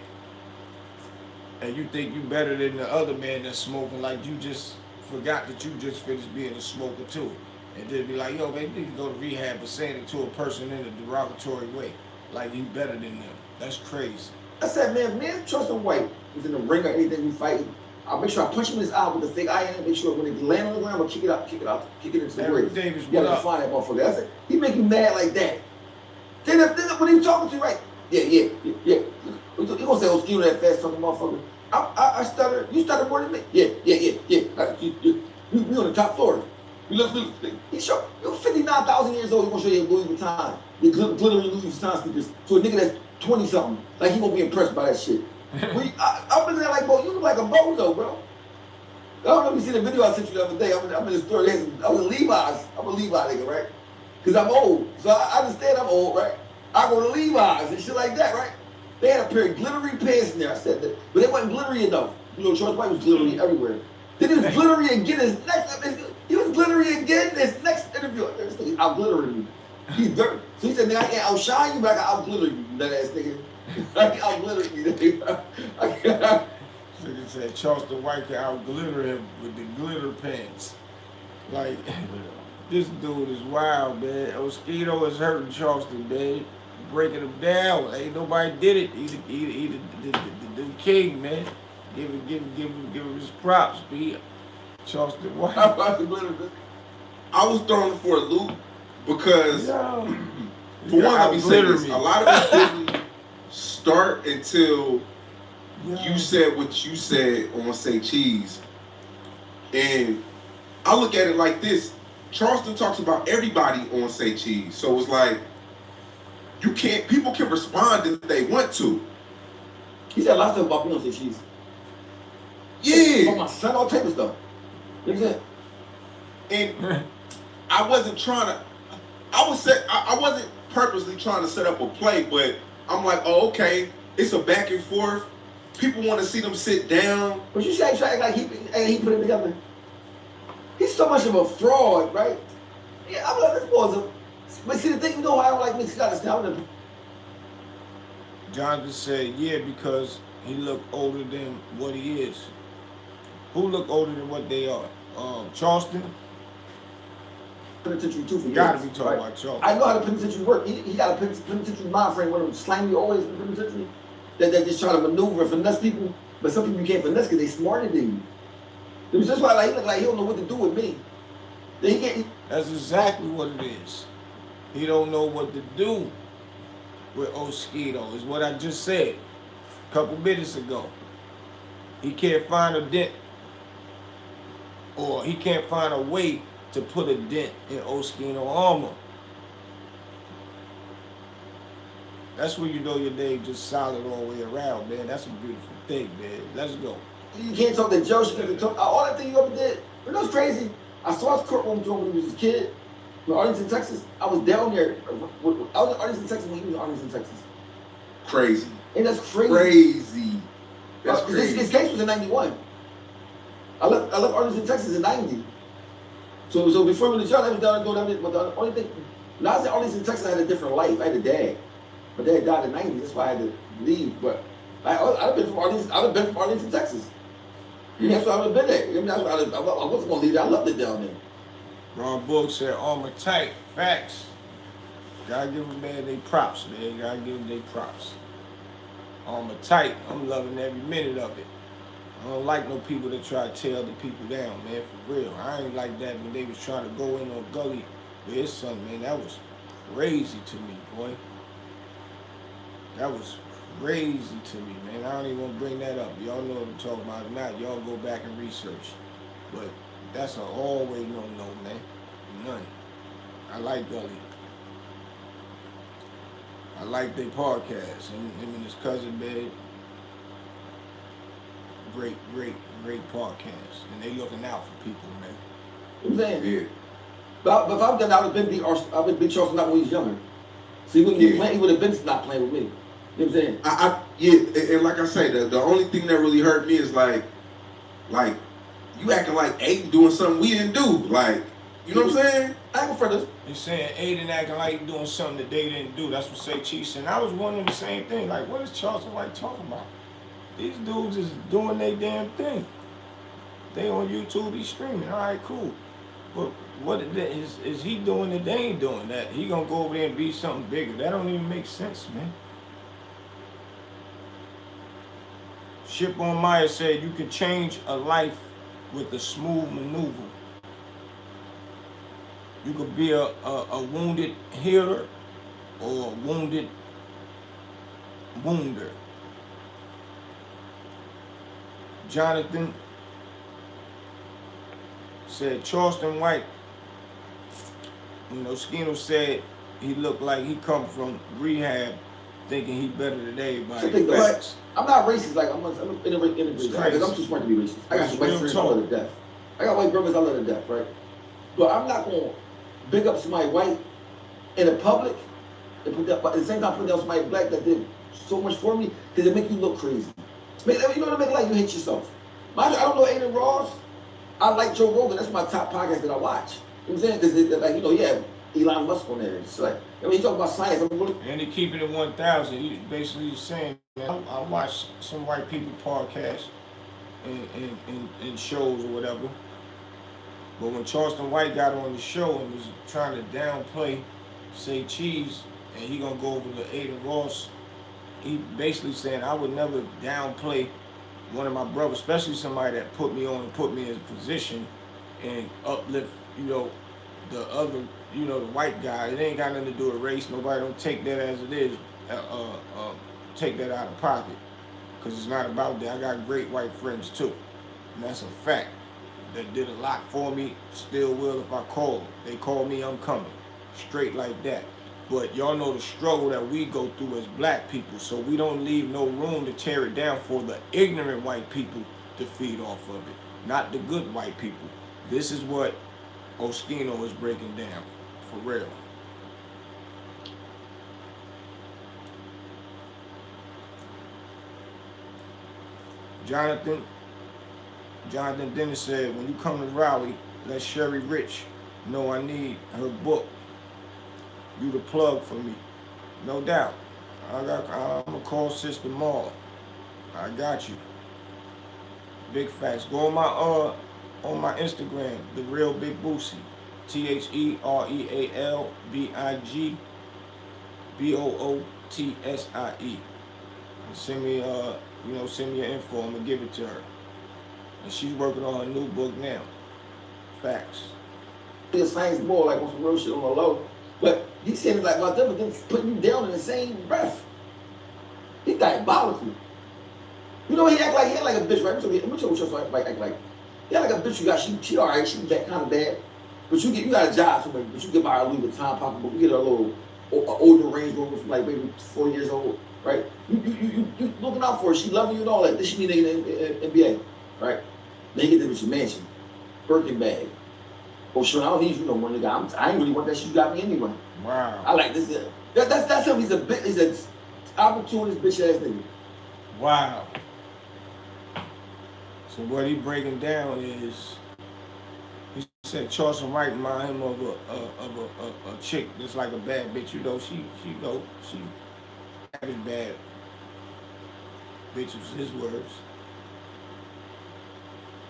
Speaker 1: and you think you better than the other man that's smoking, like you just forgot that you just finished being a smoker too. And then be like, yo, man, you need to go to rehab, but saying it to a person in a derogatory way, like you better than them. That's crazy.
Speaker 3: I said, man, Charleston White was in the ring or anything we fight. I'll make sure I punch him in his eye with the fake iron, make sure when they land on the ground, I'll kick it into the grave.
Speaker 1: Davis,
Speaker 3: you gotta find that motherfucker. I said, he make you mad like that. Then when he was talking to you, right? Yeah. You gonna say Oschino that fast talking motherfucker? I stutter. You stutter more than me. Yeah. We on the top floor. He showed you're 59,000 years old. He gonna show you Louis Vuitton, the glittery Louis Vuitton sneakers to a nigga that's 20 something. Like he won't be impressed by that shit. I'm looking at like, bro, you look like a bozo, bro. I don't know if you see the video I sent you the other day. I'm in the store. I was in Levi's. I'm a Levi nigga, right? Because I'm old. So I understand I'm old, right? I go to Levi's and shit like that, right? They had a pair of glittery pants in there. I said that. But they wasn't glittery enough. You know, Charles White was glittery everywhere. Then he was glittery again he was glittery again in his next interview. He's out glittering me. He's dirty. So he said, nigga, I can't outshine you, but I can out glitter you, that ass nigga. I can out glitter you, nigga.
Speaker 1: Nigga said Charleston White can out glitter him with the glitter pants. Like, this dude is wild, man. Oschino is hurting Charleston, man. Breaking him down. Ain't nobody did it. He the king, man. Give him his props, B. Charleston White.
Speaker 2: I was thrown for a loop because, for one, let me say this. A lot of us didn't start until you said what you said on Say Cheese. And I look at it like this. Charleston talks about everybody on Say Cheese. So it's like, people can respond if they want to.
Speaker 3: He said a lot of stuff about me on Say Cheese.
Speaker 2: Yeah.
Speaker 3: About my son, all type of stuff. You know what I'm saying?
Speaker 2: And I wasn't trying to, I wasn't purposely trying to set up a play, but I'm like, oh, okay, it's a back and forth. People want to see them sit down.
Speaker 3: But you say like he put it together. He's so much of a fraud, right? Yeah, I'm like, this boy's a, but see the thing, you know how I don't like mixed guys now.
Speaker 1: John just said, yeah, because he looked older than what he is. Who look older than what they are? Charleston?
Speaker 3: Penitentiary too for years.
Speaker 1: Gotta be talking about Charleston.
Speaker 3: I know how the penitentiary work. He got a penitentiary mind frame, one of them slimy always in the penitentiary. That just try to maneuver and finesse people, but some people you can't finesse because they smarter than you. That's why he look like he don't know what to do with me. Then he can't.
Speaker 1: That's exactly what it is. He don't know what to do with Oschino, is what I just said a couple minutes ago. He can't find a dent, or he can't find a way to put a dent in Oschino armor. That's when you know your day just solid all the way around, man. That's a beautiful thing, man. Let's go.
Speaker 3: You can't talk to Joe. You can't talk. All that thing you ever did. You know what's crazy? I saw his courtroom tour when he was a kid in Arlington, Texas. I was down there. I was in Arlington, Texas when he was in Arlington, Texas.
Speaker 2: Crazy.
Speaker 3: And that's crazy.
Speaker 2: Crazy. That's crazy.
Speaker 3: His case was in '91. I left Arlington, Texas in '90. So before we went to jail, I was down there. But the only thing, when I was in Arlington, Texas, I had a different life. I had a dad. My dad died in '90. That's why I had to leave. But I'd have been from Arlington, Texas. That's why I would have been there. I mean, I wasn't gonna leave there. I loved it down there.
Speaker 1: Ron Book said, armor tight. Facts. Gotta give them, man, they props, man. Gotta give them they props. Armor tight. I'm loving every minute of it. I don't like no people that try to tear other people down, man, for real. I ain't like that when they was trying to go in on Gully with his son, man. That was crazy to me, boy. That was crazy to me, man. I don't even want to bring that up. Y'all know what I'm talking about. If not, y'all go back and research. But that's an always no-no, man. None. I like Gully. I like their podcast. Him and his cousin, man. Great podcast. And they looking out for people, man.
Speaker 3: You know what I'm saying?
Speaker 2: Yeah.
Speaker 3: But if I've done that, I would have been Charleston not when he was younger. So he would have been not playing with me. You know what I'm saying?
Speaker 2: Yeah, and like I say, the only thing that really hurt me is like you acting like Aiden doing something we didn't do. Like, you know what I'm saying?
Speaker 3: I ain't for this.
Speaker 1: They saying Aiden acting like he doing something that they didn't do. That's what say Chiefs. And I was wondering the same thing. Like, what is Charleston White talking about? These dudes is doing their damn thing. They on YouTube, he streaming. All right, cool. But what is he doing that they ain't doing? That he gonna go over there and be something bigger? That don't even make sense, man. Ship on Maya said you can change a life with a smooth maneuver. You could be a wounded healer or a wounded wounder. Jonathan said Charleston White, you know, Oschino said he looked like he come from rehab thinking he better than everybody. Facts.
Speaker 3: I'm not racist. Like I'm integrated. I'm too smart to be racist. I got some white friends I love to death. I got white brothers I love to death, right? But I'm not gonna big up somebody white in the public and put that, but at the same time put down somebody black that did so much for me because it make you look crazy. You know what I mean? Like you hate yourself. I don't know Aiden Ross. I like Joe Rogan. That's my top podcast that I watch. You know what I'm saying? Because like, you know, yeah, Elon Musk on there. It's like, I mean, you talk about science.
Speaker 1: And they keep it at 1,000. You basically saying, man, I watch some white people podcasts and shows or whatever. But when Charleston White got on the show and was trying to downplay, say Cheese, and he gonna go over to Aiden Ross, he basically saying I would never downplay one of my brothers, especially somebody that put me on and put me in a position and uplift, you know, the other, you know, the white guy. It ain't got nothing to do with race. Nobody don't take that as it is. Take that out of pocket, because it's not about that. I got great white friends too, and that's a fact. That did a lot for me, still will if I call them. They call me, I'm coming. Straight like that. But y'all know the struggle that we go through as black people, so we don't leave no room to tear it down for the ignorant white people to feed off of it, not the good white people. This is what Oschino is breaking down, for real. Jonathan Dennis said, when you come to Raleigh, let Sherry Rich know I need her book. You the plug for me. No doubt. I'm gonna call Sister Maul. I got you. Big facts. Go on my Instagram, The Real Big Boosie. TheRealBigBootsie. Send me send me your info. I'm gonna give it to her. And she's working on her new book now. Facts.
Speaker 3: He science more like on some real shit on the low. But he said it like about them, but then putting you down in the same breath. He diabolical. You know, he act like a bitch, right? So I'm sure like act like he act like a bitch. You got she all right. She that kind of bad, but you got a job somewhere. But you get by a Louis Vuitton pocketbook. You get a little older Range Rover from like maybe 4 years old, right? You looking out for her. She loving you and all that. This she be nigga in NBA, right? Then you get the bitch a mansion, Birkin bag. Oh, sure, I don't need you no more, nigga. I ain't really want that shit you got me anyway.
Speaker 1: Wow.
Speaker 3: I like this. That's him. He's a opportunist bitch ass nigga.
Speaker 1: Wow. So what he breaking down is, he said Charleston White remind him of a chick that's like a bad bitch. You know, she average bad bitch was his words.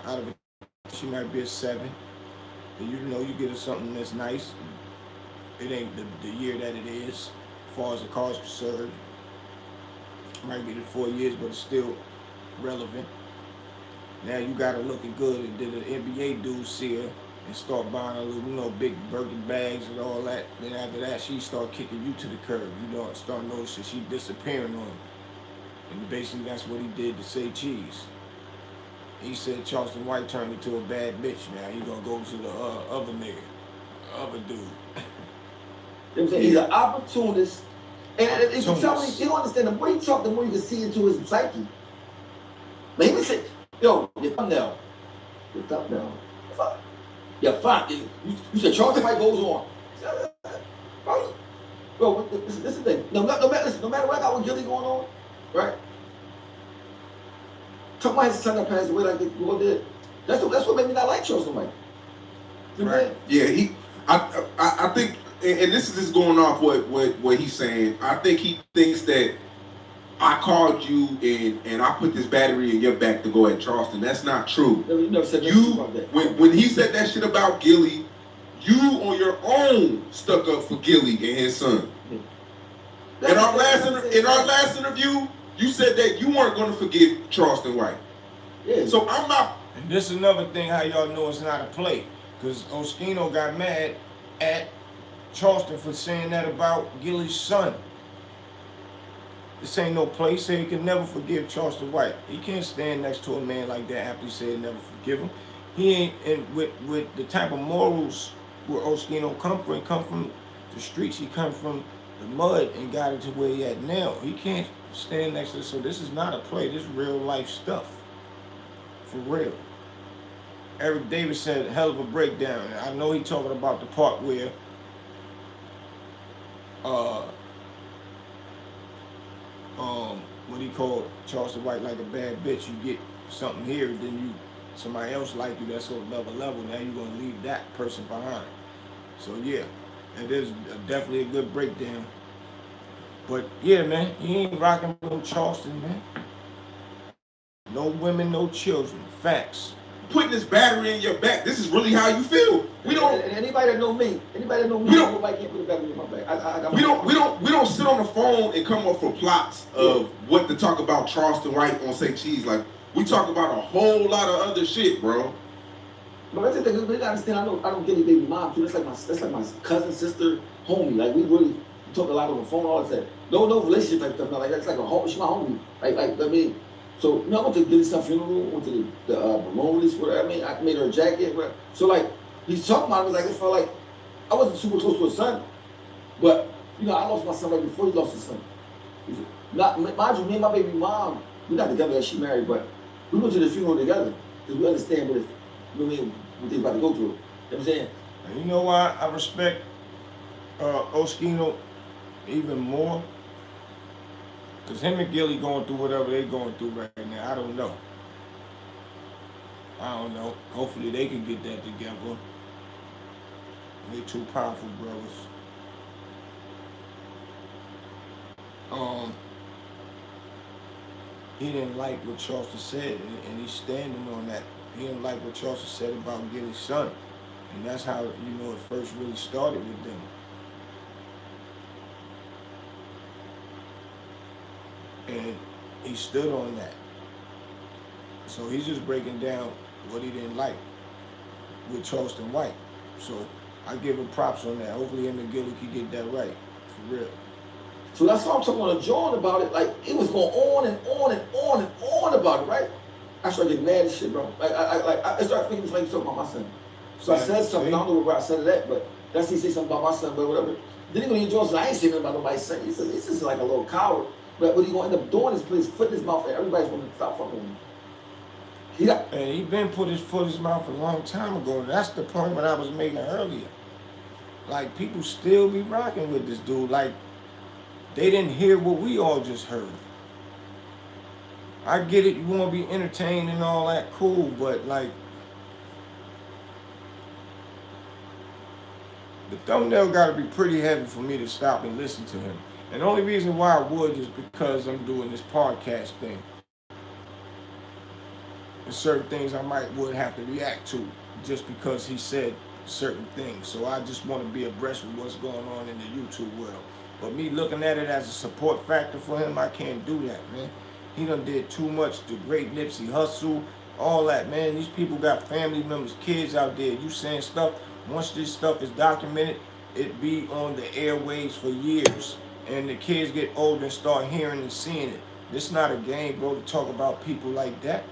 Speaker 1: Out of it, she might be a 7. But you know, you get her something that's nice. It ain't the year that it is, as far as the car's concerned. Might get it 4 years, but it's still relevant. Now you got her looking good, and then the NBA dudes see her and start buying her little, big Birkin bags and all that. Then after that, she start kicking you to the curb. You know, start noticing she disappearing on him. And basically, that's what he did to say cheese. He said Charleston White turned into a bad bitch. Now he gonna go to the other nigga, other dude.
Speaker 3: You know what I'm saying? He's an opportunist. And if you tell me, you don't understand, the more you talk, the more you can see into his psyche. But he would say, yo, your thumbnail. Your thumbnail. Fuck. Yeah, fine. You said Charleston White goes on. Bro, this is the thing. No matter what I got with Gilly going on, right? Talk about his son that passed away like the girl did. That's what made me not like Charleston White. You know
Speaker 2: right. Yeah, I think, and this is just going off what he's saying. I think he thinks that I called you and I put this battery in your back to go at Charleston. That's not true.
Speaker 3: No, you never said that about that.
Speaker 2: When he said that shit about Gilly, you on your own stuck up for Gilly and his son. Yeah. In our last interview, you said that you weren't going to forgive Charleston White.
Speaker 3: Yeah.
Speaker 2: So I'm not.
Speaker 1: And this is another thing how y'all know it's not a play. Because Oschino got mad at Charleston for saying that about Gilly's son. This ain't no play. He said he can never forgive Charleston White. He can't stand next to a man like that after he said he'd never forgive him. He ain't, and with the type of morals where Oschino come from the streets. He come from the mud and got it to where he at now. He can't stand next to this. So this is not a play. This is real life stuff. For real. Eric Davis said, hell of a breakdown. I know he talking about the part where what he called Charleston White like a bad bitch. You get something here, then somebody else like you that's on another level. Now you're gonna leave that person behind. So yeah, it is definitely a good breakdown. But yeah, man, he ain't rocking with no Charleston, man. No women, no children. Facts.
Speaker 2: Putting this battery in your back. This is really how you feel. We don't.
Speaker 3: And anybody that know me, nobody can't put a battery in my back.
Speaker 2: We don't sit on the phone and come up with plots of what to talk about Charleston White on Say Cheese. Like we talk about a whole lot of other shit, bro.
Speaker 3: But that's the thing. You gotta understand. I don't get any baby mom too. That's like my cousin, sister, homie. Like we really talk a lot on the phone all the time. No relationship type stuff. Like that's like a home. She's my homie. Like I mean. So, I went to Gilly's funeral, went to the balloon release, whatever. I mean, I made her a jacket, whatever. So, like, he's talking about it, like, it felt like I wasn't super close to his son. But, I lost my son right before he lost his son. Mind you, me and my baby mom, we're not together as she married, but we went to the funeral together because we understand what they're about to go through. You know what I'm saying?
Speaker 1: And you know why I respect Oschino even more? Because him and Gilly going through whatever they going through right now, I don't know. Hopefully they can get that together. They two powerful brothers. He didn't like what Charleston said, and he's standing on that. He didn't like what Charleston said about Gilly's son. And that's how, it first really started with them. And he stood on that. So he's just breaking down what he didn't like with Charleston White. So I give him props on that. Hopefully him and Gilly can get that right. For real.
Speaker 3: So that's why I'm talking on a John about it. Like, it was going on and on and on and on about it, right? I started getting mad as shit, bro. I started thinking like you talking about my son. So I said something, I don't know where I said it at, but that's he said something about my son, but whatever. Then he go to John said, I ain't saying nothing about nobody's son. He said, he's just like a little coward. But what he gonna end up doing is put his foot in his mouth and everybody's gonna stop fucking with him.
Speaker 1: And he been put his foot in his mouth a long time ago. That's the point what I was making earlier. Like, people still be rocking with this dude. Like, they didn't hear what we all just heard. I get it, you want to be entertained and all that, cool, but like, the thumbnail got to be pretty heavy for me to stop and listen to him. And the only reason why I would is because I'm doing this podcast thing. There's certain things I would have to react to just because he said certain things. So I just want to be abreast with what's going on in the YouTube world. But me looking at it as a support factor for him, I can't do that, man. He done did too much. The great Nipsey Hussle, all that, man. These people got family members, kids out there. You saying stuff, once this stuff is documented, it be on the airwaves for years. And the kids get older and start hearing and seeing it. This not a game, bro, to talk about people like that.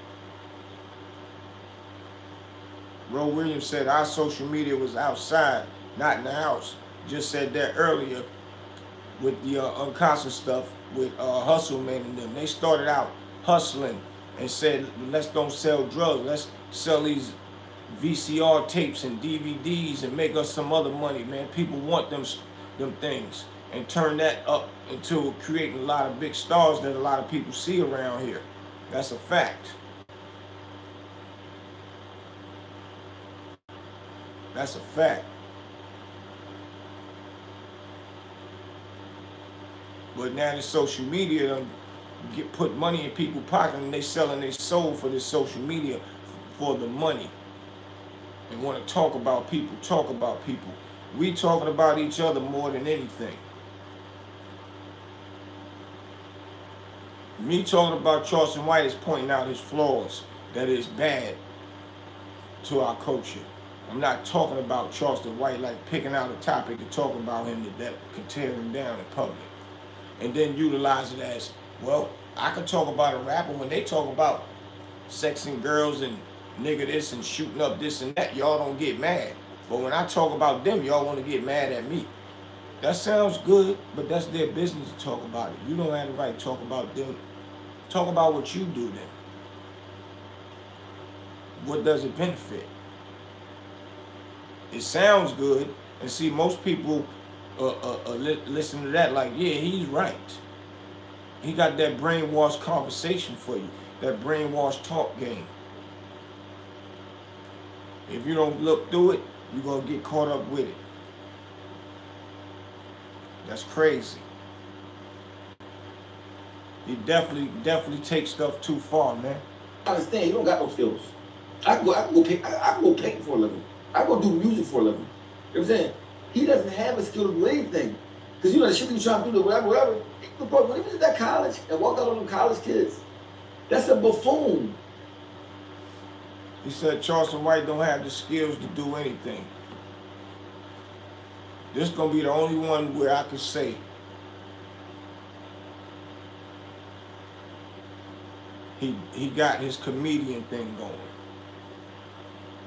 Speaker 1: Ro Williams said our social media was outside, not in the house. Just said that earlier with the Uncasa stuff with Hustle Man and them. They started out hustling and said, let's don't sell drugs. Let's sell these VCR tapes and DVDs and make us some other money, man. People want them things. And turn that up into creating a lot of big stars that a lot of people see around here. That's a fact. That's a fact. But now the social media done put money in people's pocket and they selling their soul for this social media for the money. They want to talk about people, talk about people. We talking about each other more than anything. Me talking about Charleston White is pointing out his flaws, that is bad to our culture. I'm not talking about Charleston White like picking out a topic to talk about him that could tear him down in public. And then utilize it as, well, I could talk about a rapper when they talk about sexing girls and nigga this and shooting up this and that, y'all don't get mad. But when I talk about them, y'all want to get mad at me. That sounds good, but that's their business to talk about it. You don't have the right to talk about them. Talk about what you do then. What does it benefit? It sounds good, and see, most people listen to that like, yeah, he's right. He got that brainwashed conversation for you, that brainwashed talk game. If you don't look through it, you're going to get caught up with it. That's crazy. He definitely takes stuff too far, man.
Speaker 3: I understand, he don't got no skills. I can go paint for a living. I can go do music for a living. You know what I'm saying? He doesn't have a skill to do anything. Because you know the shit he's trying to do, whatever. When he was at that college and walked out on them college kids, that's a buffoon.
Speaker 1: He said Charleston White don't have the skills to do anything. This is gonna be the only one where I could say he got his comedian thing going,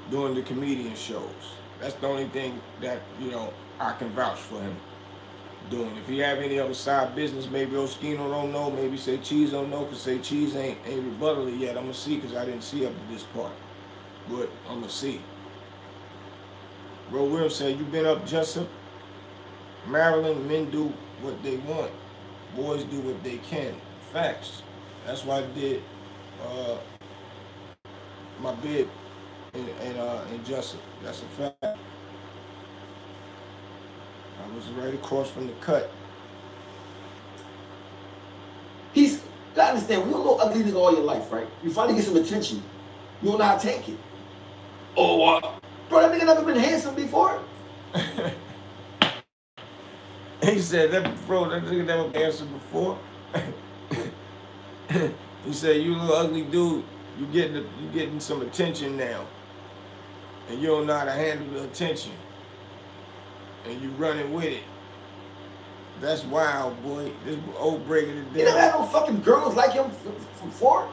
Speaker 1: doing the comedian shows. That's the only thing that, you know, I can vouch for him doing. If he have any other side business, maybe Oschino don't know, maybe Say Cheese don't know, because Say Cheese ain't rebuttal it yet. I'm gonna see, because I didn't see up to this part, but I'm gonna see. Ro Williams said, you been up, Jessup? Maryland, men do what they want. Boys do what they can. Facts. That's why I did my bid in Jessup. That's a fact. I was right across from the cut.
Speaker 3: He's, I understand, we don't know ugly nigga all your life, right? You finally get some attention. You don't know how to take it. Oh, bro, that nigga never been handsome before.
Speaker 1: He said, that nigga never been handsome before. He said, you little ugly dude, you getting some attention now. And you don't know how to handle the attention. And you running with it. That's wild, boy. This old breaking it
Speaker 3: He never
Speaker 1: down.
Speaker 3: had no fucking girls like him from Florida.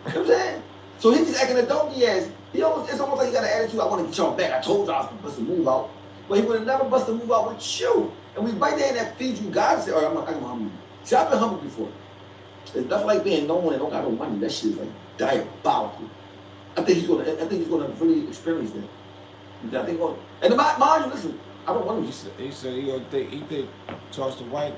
Speaker 3: You know what I'm saying? So he just acting a donkey ass. It's almost like he got an attitude. I want to get y'all back. I told y'all I was gonna bust a move out, but he would have never bust a move out with you. And we right there in that feed you God said, "All right, I'm humble you." See, I've been humble before. It's nothing like being known and don't got no money. That shit is like diabolical. I think he's gonna really experience that. I think and mind you, listen, I don't want him.
Speaker 1: He said he think Charleston White.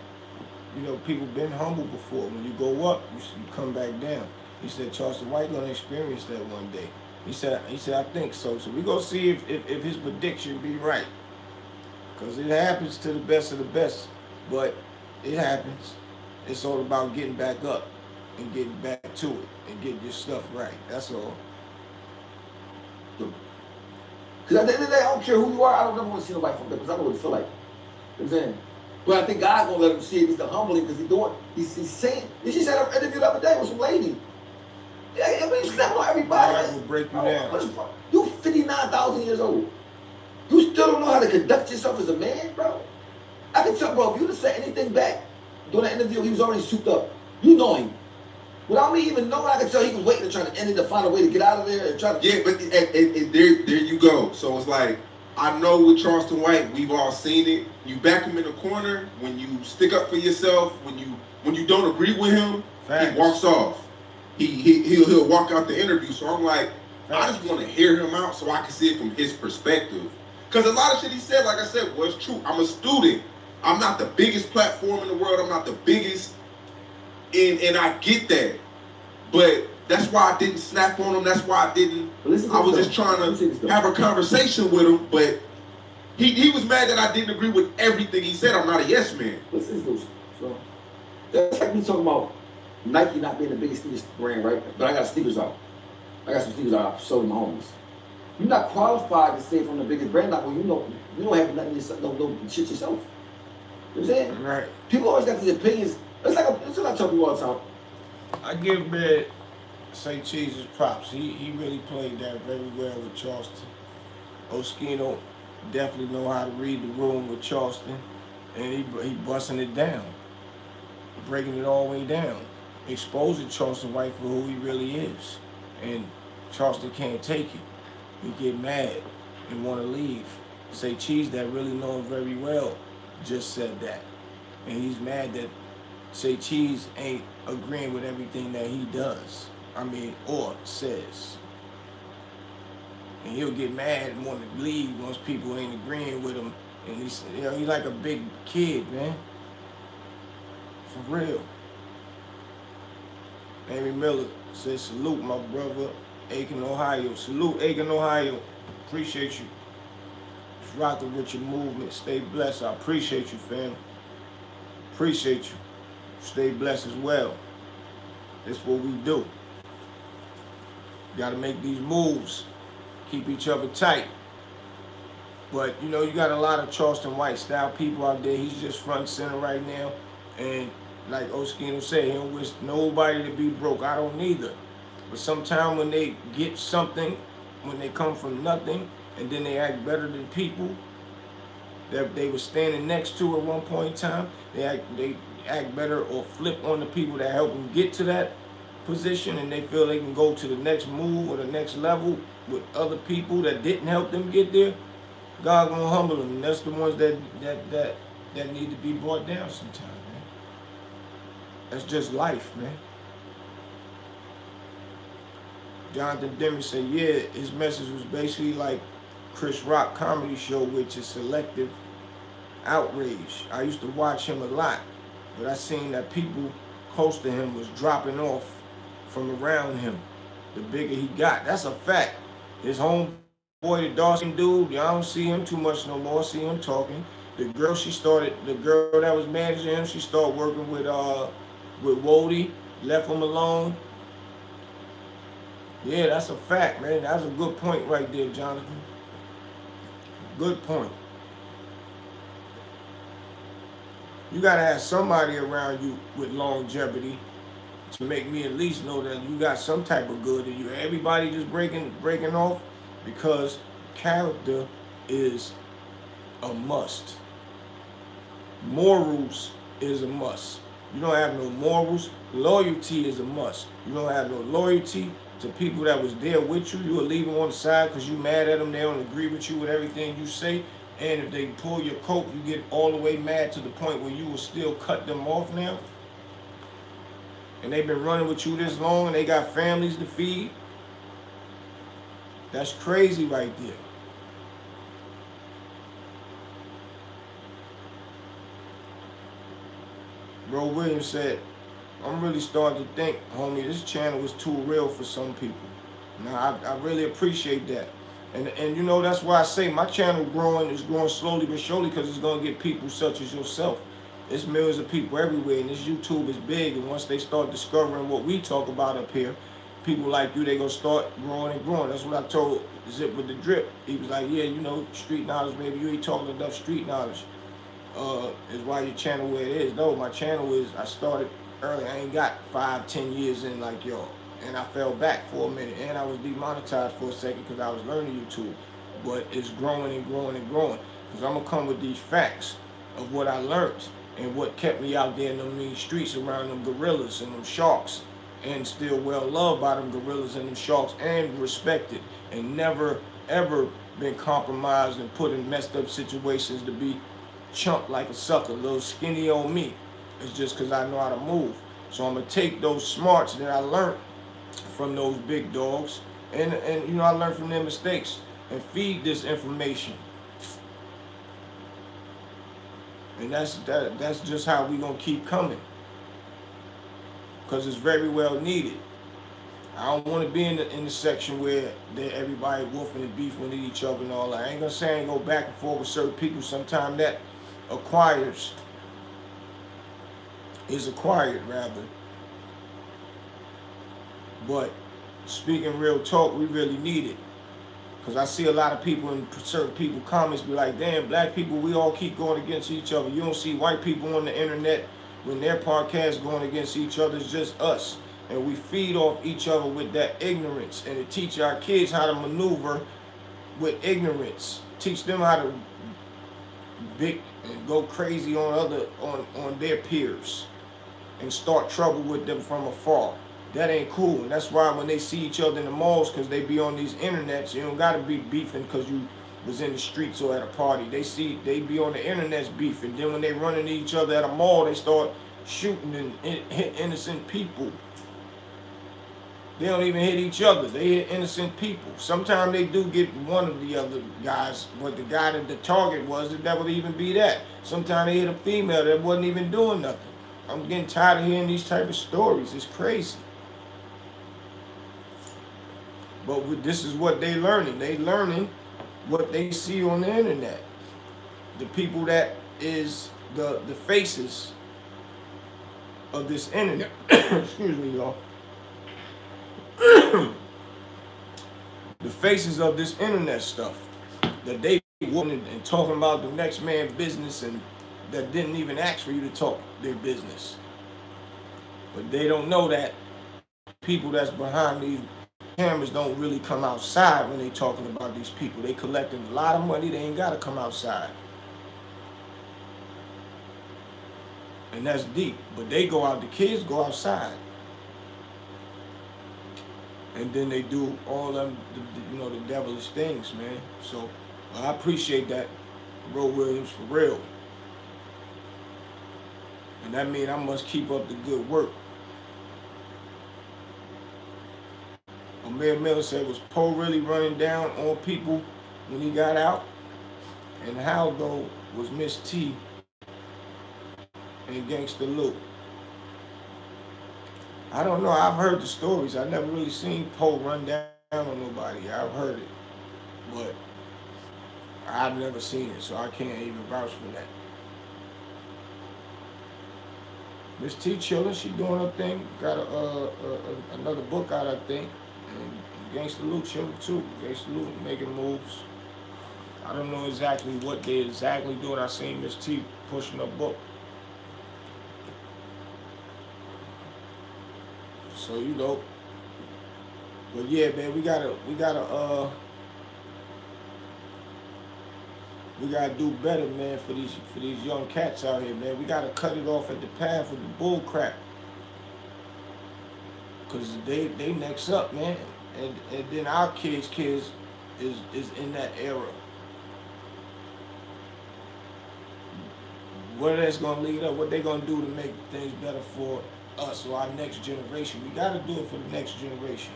Speaker 1: You know, people been humble before. When you go up, you come back down. He said Charleston White gonna experience that one day. He said I think so. So we gonna see if his prediction be right. Cause it happens to the best of the best, but it happens. It's all about getting back up and getting back to it and getting your stuff right. That's all.
Speaker 3: Because at the end of the day, I don't care who you are. I don't never want to see nobody from there because I know what it feel like. You know what I'm saying? But I think God's gonna let him see it. He's the humbling because he's saying. She said an interview the other day with some lady. Yeah, I mean, he's snapping on everybody.
Speaker 1: God will break you down.
Speaker 3: You 59,000 years old. You still don't know how to conduct yourself as a man, bro. I can tell, bro. If you'd have said anything back during the interview, he was already souped up. You know him. Without me even knowing, I could tell he was waiting to try to end it to find a way to get out of there and try to.
Speaker 2: Yeah, but there you go. So it's like, I know with Charleston White, we've all seen it. You back him in the corner when you stick up for yourself. When you don't agree with him,
Speaker 1: Facts.
Speaker 2: He walks off. He'll walk out the interview. So I'm like, I just want to hear him out so I can see it from his perspective. Because a lot of shit he said, like I said, was true. I'm a student. I'm not the biggest platform in the world. I'm not the biggest. And I get that. But that's why I didn't snap on him. That's why I didn't. I was just trying to have a conversation with him. But he was mad that I didn't agree with everything he said. I'm not a yes man.
Speaker 3: Listen to this. So that's like me talking about Nike not being the biggest sneakers brand, right? But I got sneakers out. I got some sneakers out. I sold to my homies. You're not qualified to say from the biggest brand out when you don't have nothing yourself, no shit yourself. You know what I'm saying?
Speaker 1: Right.
Speaker 3: People always got these opinions. It's what I tell people all the time.
Speaker 1: I give Bed Say Cheese's props. He really played that very well with Charleston. Oschino definitely know how to read the room with Charleston, and he busting it down, breaking it all the way down, exposing Charleston White for who he really is, and Charleston can't take it. He get mad and want to leave. Say Cheese that really know him very well just said that, and he's mad that Say Cheese ain't agreeing with everything that he does. Or says. And he'll get mad and want to leave once people ain't agreeing with him. And he's like a big kid, man. For real. Amy Miller says, salute my brother, Aiken, Ohio. Salute, Aiken, Ohio. Appreciate you. Just rocking with your movement. Stay blessed. I appreciate you, fam. Appreciate you. Stay blessed as well. That's what we do. Got to make these moves. Keep each other tight. But, you got a lot of Charleston White style people out there. He's just front and center right now. And like Oschino said, he don't wish nobody to be broke. I don't either. But sometimes when they get something, when they come from nothing, and then they act better than people that they were standing next to at one point in time, they act better or flip on the people that help them get to that position, and they feel they can go to the next move or the next level with other people that didn't help them get there. God gonna humble them, and that's the ones that need to be brought down sometimes, man. That's just life, man. Jonathan Demme said, yeah, his message was basically like Chris Rock comedy show, which is selective outrage. I used to watch him a lot, but I seen that people close to him was dropping off from around him the bigger he got. That's a fact. His homeboy, the Dawson dude, y'all don't see him too much no more. See him talking. The girl that was managing him, she started working with Wody, left him alone. Yeah, that's a fact, man. That's a good point right there, Jonathan. Good point. You gotta have somebody around you with longevity to make me at least know that you got some type of good in you. Everybody just breaking off, because character is a must. Morals is a must. You don't have no morals. Loyalty is a must. You don't have no loyalty to people that was there with you. You will leave them on the side because you mad at them. They don't agree with you with everything you say. And if they pull your coat, you get all the way mad to the point where you will still cut them off now. And they've been running with you this long and they got families to feed. That's crazy right there. Bro Williams said, I'm really starting to think, homie, this channel is too real for some people. Now, I really appreciate that. And you know, that's why I say my channel is growing slowly but surely because it's going to get people such as yourself. There's millions of people everywhere, and this YouTube is big, and once they start discovering what we talk about up here, people like you, they going to start growing and growing. That's what I told Zip with the Drip. He was like, yeah, you know, street knowledge, maybe you ain't talking enough street knowledge. Is why your channel where it is. No, my channel is, I started early. I ain't got 5-10 years in like y'all. And I fell back for a minute. And I was demonetized for a second because I was learning YouTube. But it's growing and growing and growing. Because I'm going to come with these facts of what I learned and what kept me out there in them mean streets around them gorillas and them sharks. And still well loved by them gorillas and them sharks and respected. And never, ever been compromised and put in messed up situations to be chump like a sucker, little skinny old me. It's just because I know how to move. So I'm going to take those smarts that I learned from those big dogs and you know, I learned from their mistakes and feed this information. And that's just how we going to keep coming. Because it's very well needed. I don't want to be in the section where everybody wolfing and beefing with each other and all that. I ain't going to say I ain't go back and forth with certain people. Sometimes that is acquired rather. But speaking real talk, we really need it. Because I see a lot of people in certain people comments be like, damn, black people, we all keep going against each other. You don't see white people on the internet when their podcasts going against each other. It's just us. And we feed off each other with that ignorance. And to teach our kids how to maneuver with ignorance. Teach them how to big and go crazy on their peers. And start trouble with them from afar. That ain't cool. And that's why when they see each other in the malls, because they be on these internets, you don't got to be beefing because you was in the streets or at a party. They be on the internets beefing. Then when they run into each other at a mall, they start shooting and hit innocent people. They don't even hit each other. They hit innocent people. Sometimes they do get one of the other guys, but the guy that the target was, that would even be that. Sometimes they hit a female that wasn't even doing nothing. I'm getting tired of hearing these type of stories. It's crazy. But this is what they learning. They learning what they see on the internet. The people that is the faces of this internet. Excuse me, y'all. The faces of this internet stuff that they wanted and talking about the next man business and that didn't even ask for you to talk their business. But they don't know that people that's behind these cameras don't really come outside when they talking about these people. They collecting a lot of money, they ain't gotta come outside. And that's deep. But they go out, the kids go outside. And then they do all them, you know, the devilish things, man. So I appreciate that, Bro Williams, for real. And that means I must keep up the good work. Mayor Miller said, was Poe really running down on people when he got out? And how, though, was Miss T and Gangsta Lou? I don't know. I've heard the stories. I've never really seen Poe run down on nobody. I've heard it. But I've never seen it, so I can't even vouch for that. Miss T chilling. She doing her thing. Got another book out, I think. And Gangsta Lou chilling too. Gangsta Lou making moves. I don't know exactly what they exactly doing. I seen Miss T pushing her book. So you know. But yeah, man, we gotta We gotta do better, man, for these young cats out here, man. We gotta cut it off at the path with the bull crap. Cause they next up, man. And then our kids is in that era. Where that's gonna lead up, what they gonna do to make things better for us or our next generation. We gotta do it for the next generation.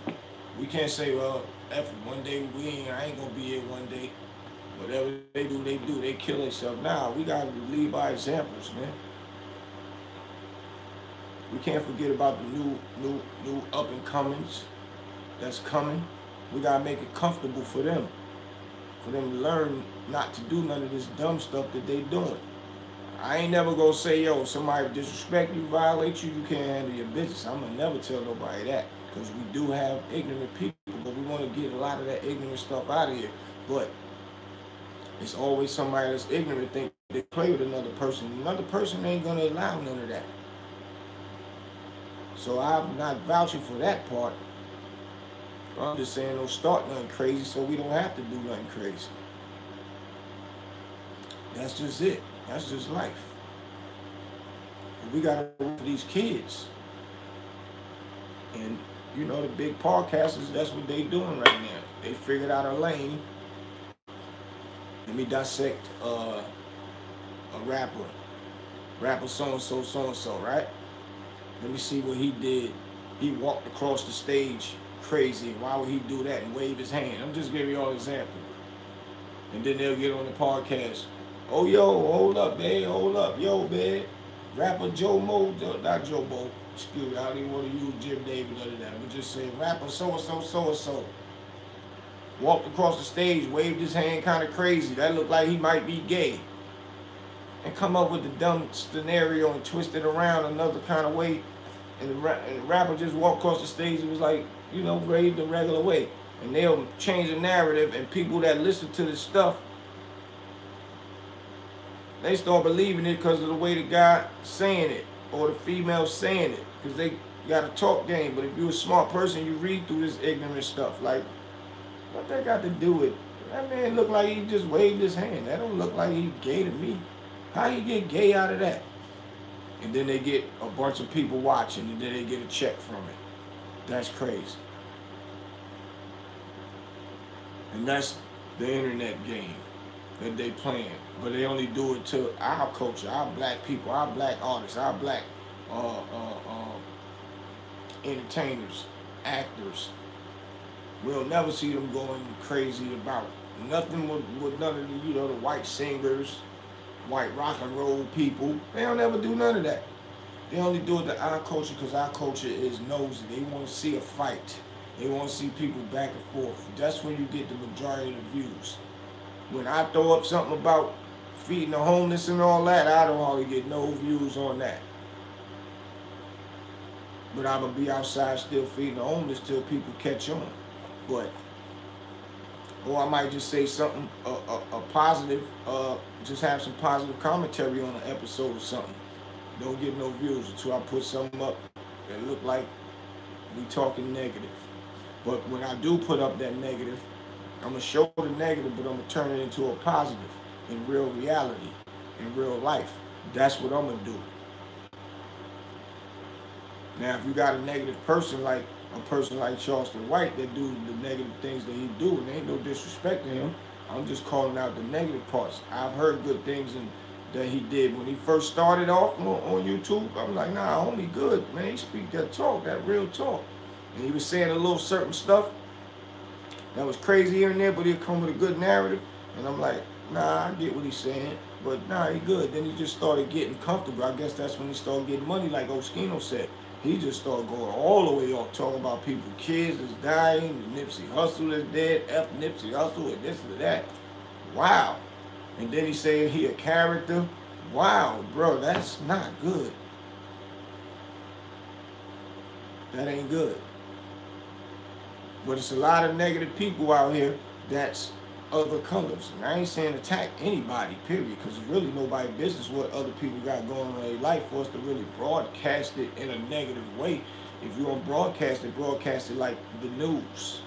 Speaker 1: We can't say, well, F it, one day I ain't gonna be here one day. Whatever they do, they kill themselves. Now we gotta lead by examples, man. We can't forget about the new up and comings that's coming. We gotta make it comfortable for them to learn not to do none of this dumb stuff that they doing. I ain't never gonna say, yo, somebody disrespect you, violate you, you can't handle your business. I'm gonna never tell nobody that, because we do have ignorant people, but we want to get a lot of that ignorant stuff out of here. But it's always somebody that's ignorant think they play with another person. Another person ain't gonna allow none of that. So I'm not vouching for that part. I'm just saying don't start nothing crazy so we don't have to do nothing crazy. That's just it. That's just life. We gotta work for these kids. And you know, the big podcasters, that's what they doing right now. They figured out a lane. Let me dissect a rapper. Rapper so-and-so, right? Let me see what he did. He walked across the stage crazy. Why would he do that and wave his hand? I'm just giving you all an example. And then they'll get on the podcast. Oh, yo, hold up, man, hold up. Yo, man, rapper Joe Mo, not Joe Mo, excuse me, I don't even want to use Jim David or that. We're just saying rapper so-and-so. Walked across the stage, waved his hand kind of crazy. That looked like he might be gay. And come up with the dumb scenario and twist it around another kind of way. And the rapper just walked across the stage and was like, you know, raved the regular way. And they'll change the narrative, and people that listen to this stuff, they start believing it because of the way the guy saying it or the female saying it, because they got a talk game. But if you're a smart person, you read through this ignorant stuff. Like, what that got to do with, that man look like he just waved his hand. That don't look like he gay to me. How you get gay out of that? And then they get a bunch of people watching, and then they get a check from it. That's crazy. And that's the internet game that they playing. But they only do it to our culture, our black people, our black artists, our black entertainers, actors. We'll never see them going crazy about nothing with none of the, you know, the white singers, white rock and roll people. They don't ever do none of that. They only do it to our culture because our culture is nosy. They want to see a fight. They want to see people back and forth. That's when you get the majority of the views. When I throw up something about feeding the homeless and all that, I don't hardly get no views on that. But I'm going to be outside still feeding the homeless till people catch on. But, or I might just say something, a positive, just have some positive commentary on an episode or something. Don't get no views until I put something up that look like we talking negative. But when I do put up that negative, I'm going to show the negative, but I'm going to turn it into a positive in real reality, in real life. That's what I'm going to do. Now, if you got a negative person like a person like Charleston White that do the negative things that he do, and there ain't no disrespect to him, I'm just calling out the negative parts. I've heard good things that he did when he first started off on YouTube. I'm like, nah, homie, good, man. He speak that talk, that real talk. And he was saying a little certain stuff that was crazy here and there, but he'll come with a good narrative. And I'm like, nah, I get what he's saying, but nah, he good. Then he just started getting comfortable. I guess that's when he started getting money, like Oschino said. He just started going all the way off, talking about people, kids that's dying, Nipsey Hussle is dead, F Nipsey Hussle, and this and that. Wow. And then he said he a character. Wow, bro, that's not good. That ain't good. But it's a lot of negative people out here that's other colors. And I ain't saying attack anybody, period, because it's really nobody's business what other people got going on in their life for us to really broadcast it in a negative way. If you want to broadcast it like the news.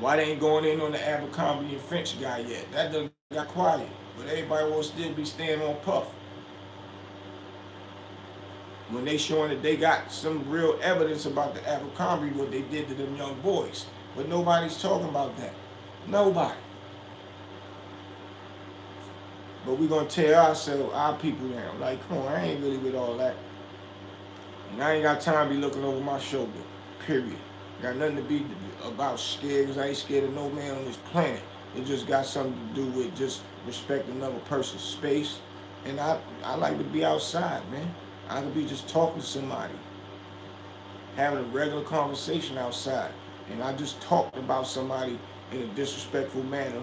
Speaker 1: Why they ain't going in on the Abercrombie and Finch guy yet? That done got quiet. But everybody will still be staying on Puff. When they showing that they got some real evidence about the Abercrombie, what they did to them young boys. But nobody's talking about that. Nobody. But we gonna tear ourselves, our people down. Like, come on, I ain't really with all that. And I ain't got time to be looking over my shoulder. Period. Got nothing to be about scared, because I ain't scared of no man on this planet. It just got something to do with just respect another person's space. And I like to be outside, man. I could be just talking to somebody, having a regular conversation outside. And I just talked about somebody in a disrespectful manner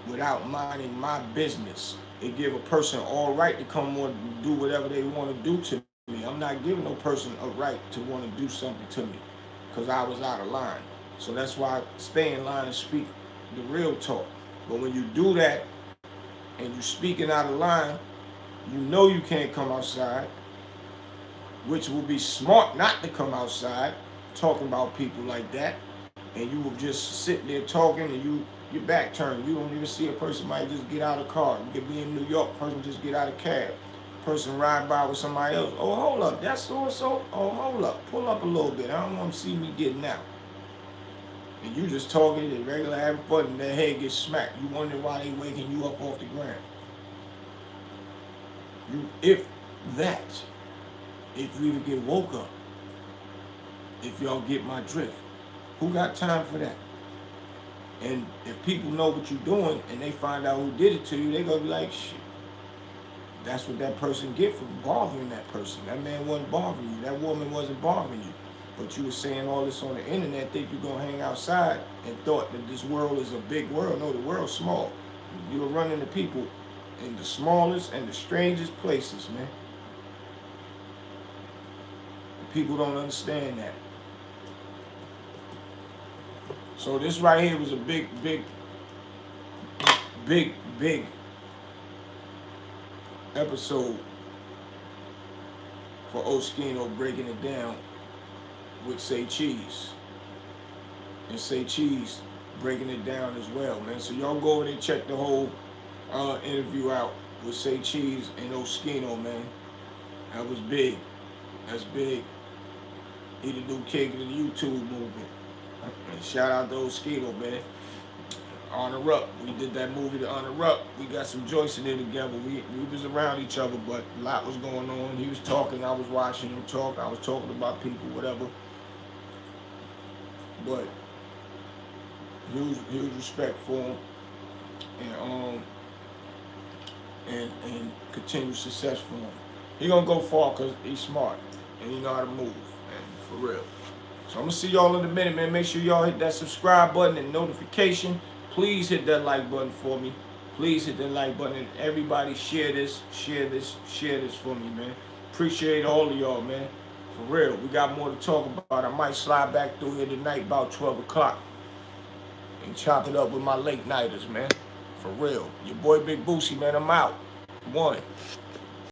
Speaker 1: without minding my business. It give a person all right to come on and do whatever they want to do to me. I'm not giving no person a right to want to do something to me because I was out of line. So that's why I stay in line and speak the real talk. But when you do that and you speaking out of line, you know you can't come outside, which will be smart not to come outside talking about people like that. And you will just sit there talking and your back turned. You don't even see a person might just get out of the car. You could be in New York, person just get out of cab. Person ride by with somebody else. Oh, hold up, that's so-and-so. Oh, hold up, pull up a little bit. I don't want to see me getting out. And you just talking and regular having fun and their head gets smacked. You wonder why they waking you up off the ground. If you even get woke up, if y'all get my drift, who got time for that? And if people know what you're doing and they find out who did it to you, they gonna be like, shit, that's what that person get for bothering that person. That man wasn't bothering you. That woman wasn't bothering you. But you were saying all this on the internet, think you're gonna hang outside and thought that this world is a big world. No, the world's small. You're running into people in the smallest and the strangest places, man. People don't understand that. So this right here was a big episode for Oschino, breaking it down with Say Cheese. And Say Cheese breaking it down as well, man. So y'all go over there and check the whole interview out with Say Cheese and Oschino, man. That was big. That's big. He the new king of the YouTube movement. And shout out to Oschino, man. Honor Up. We did that movie to Honor Up. We got some joints in there together. We was around each other, but a lot was going on. He was talking, I was watching him talk. I was talking about people, whatever. But huge respect for him. And continued success for him. He gonna go far because he's smart and he know how to move, man, for real. So I'm gonna see y'all in a minute, man. Make sure y'all hit that subscribe button and notification. Please hit that like button for me. Please hit that like button and everybody share this for me, man. Appreciate all of y'all, man. For real, we got more to talk about. I might slide back through here tonight about 12 o'clock and chop it up with my late nighters, man. For real. Your boy Big Boosie, man. I'm out. One.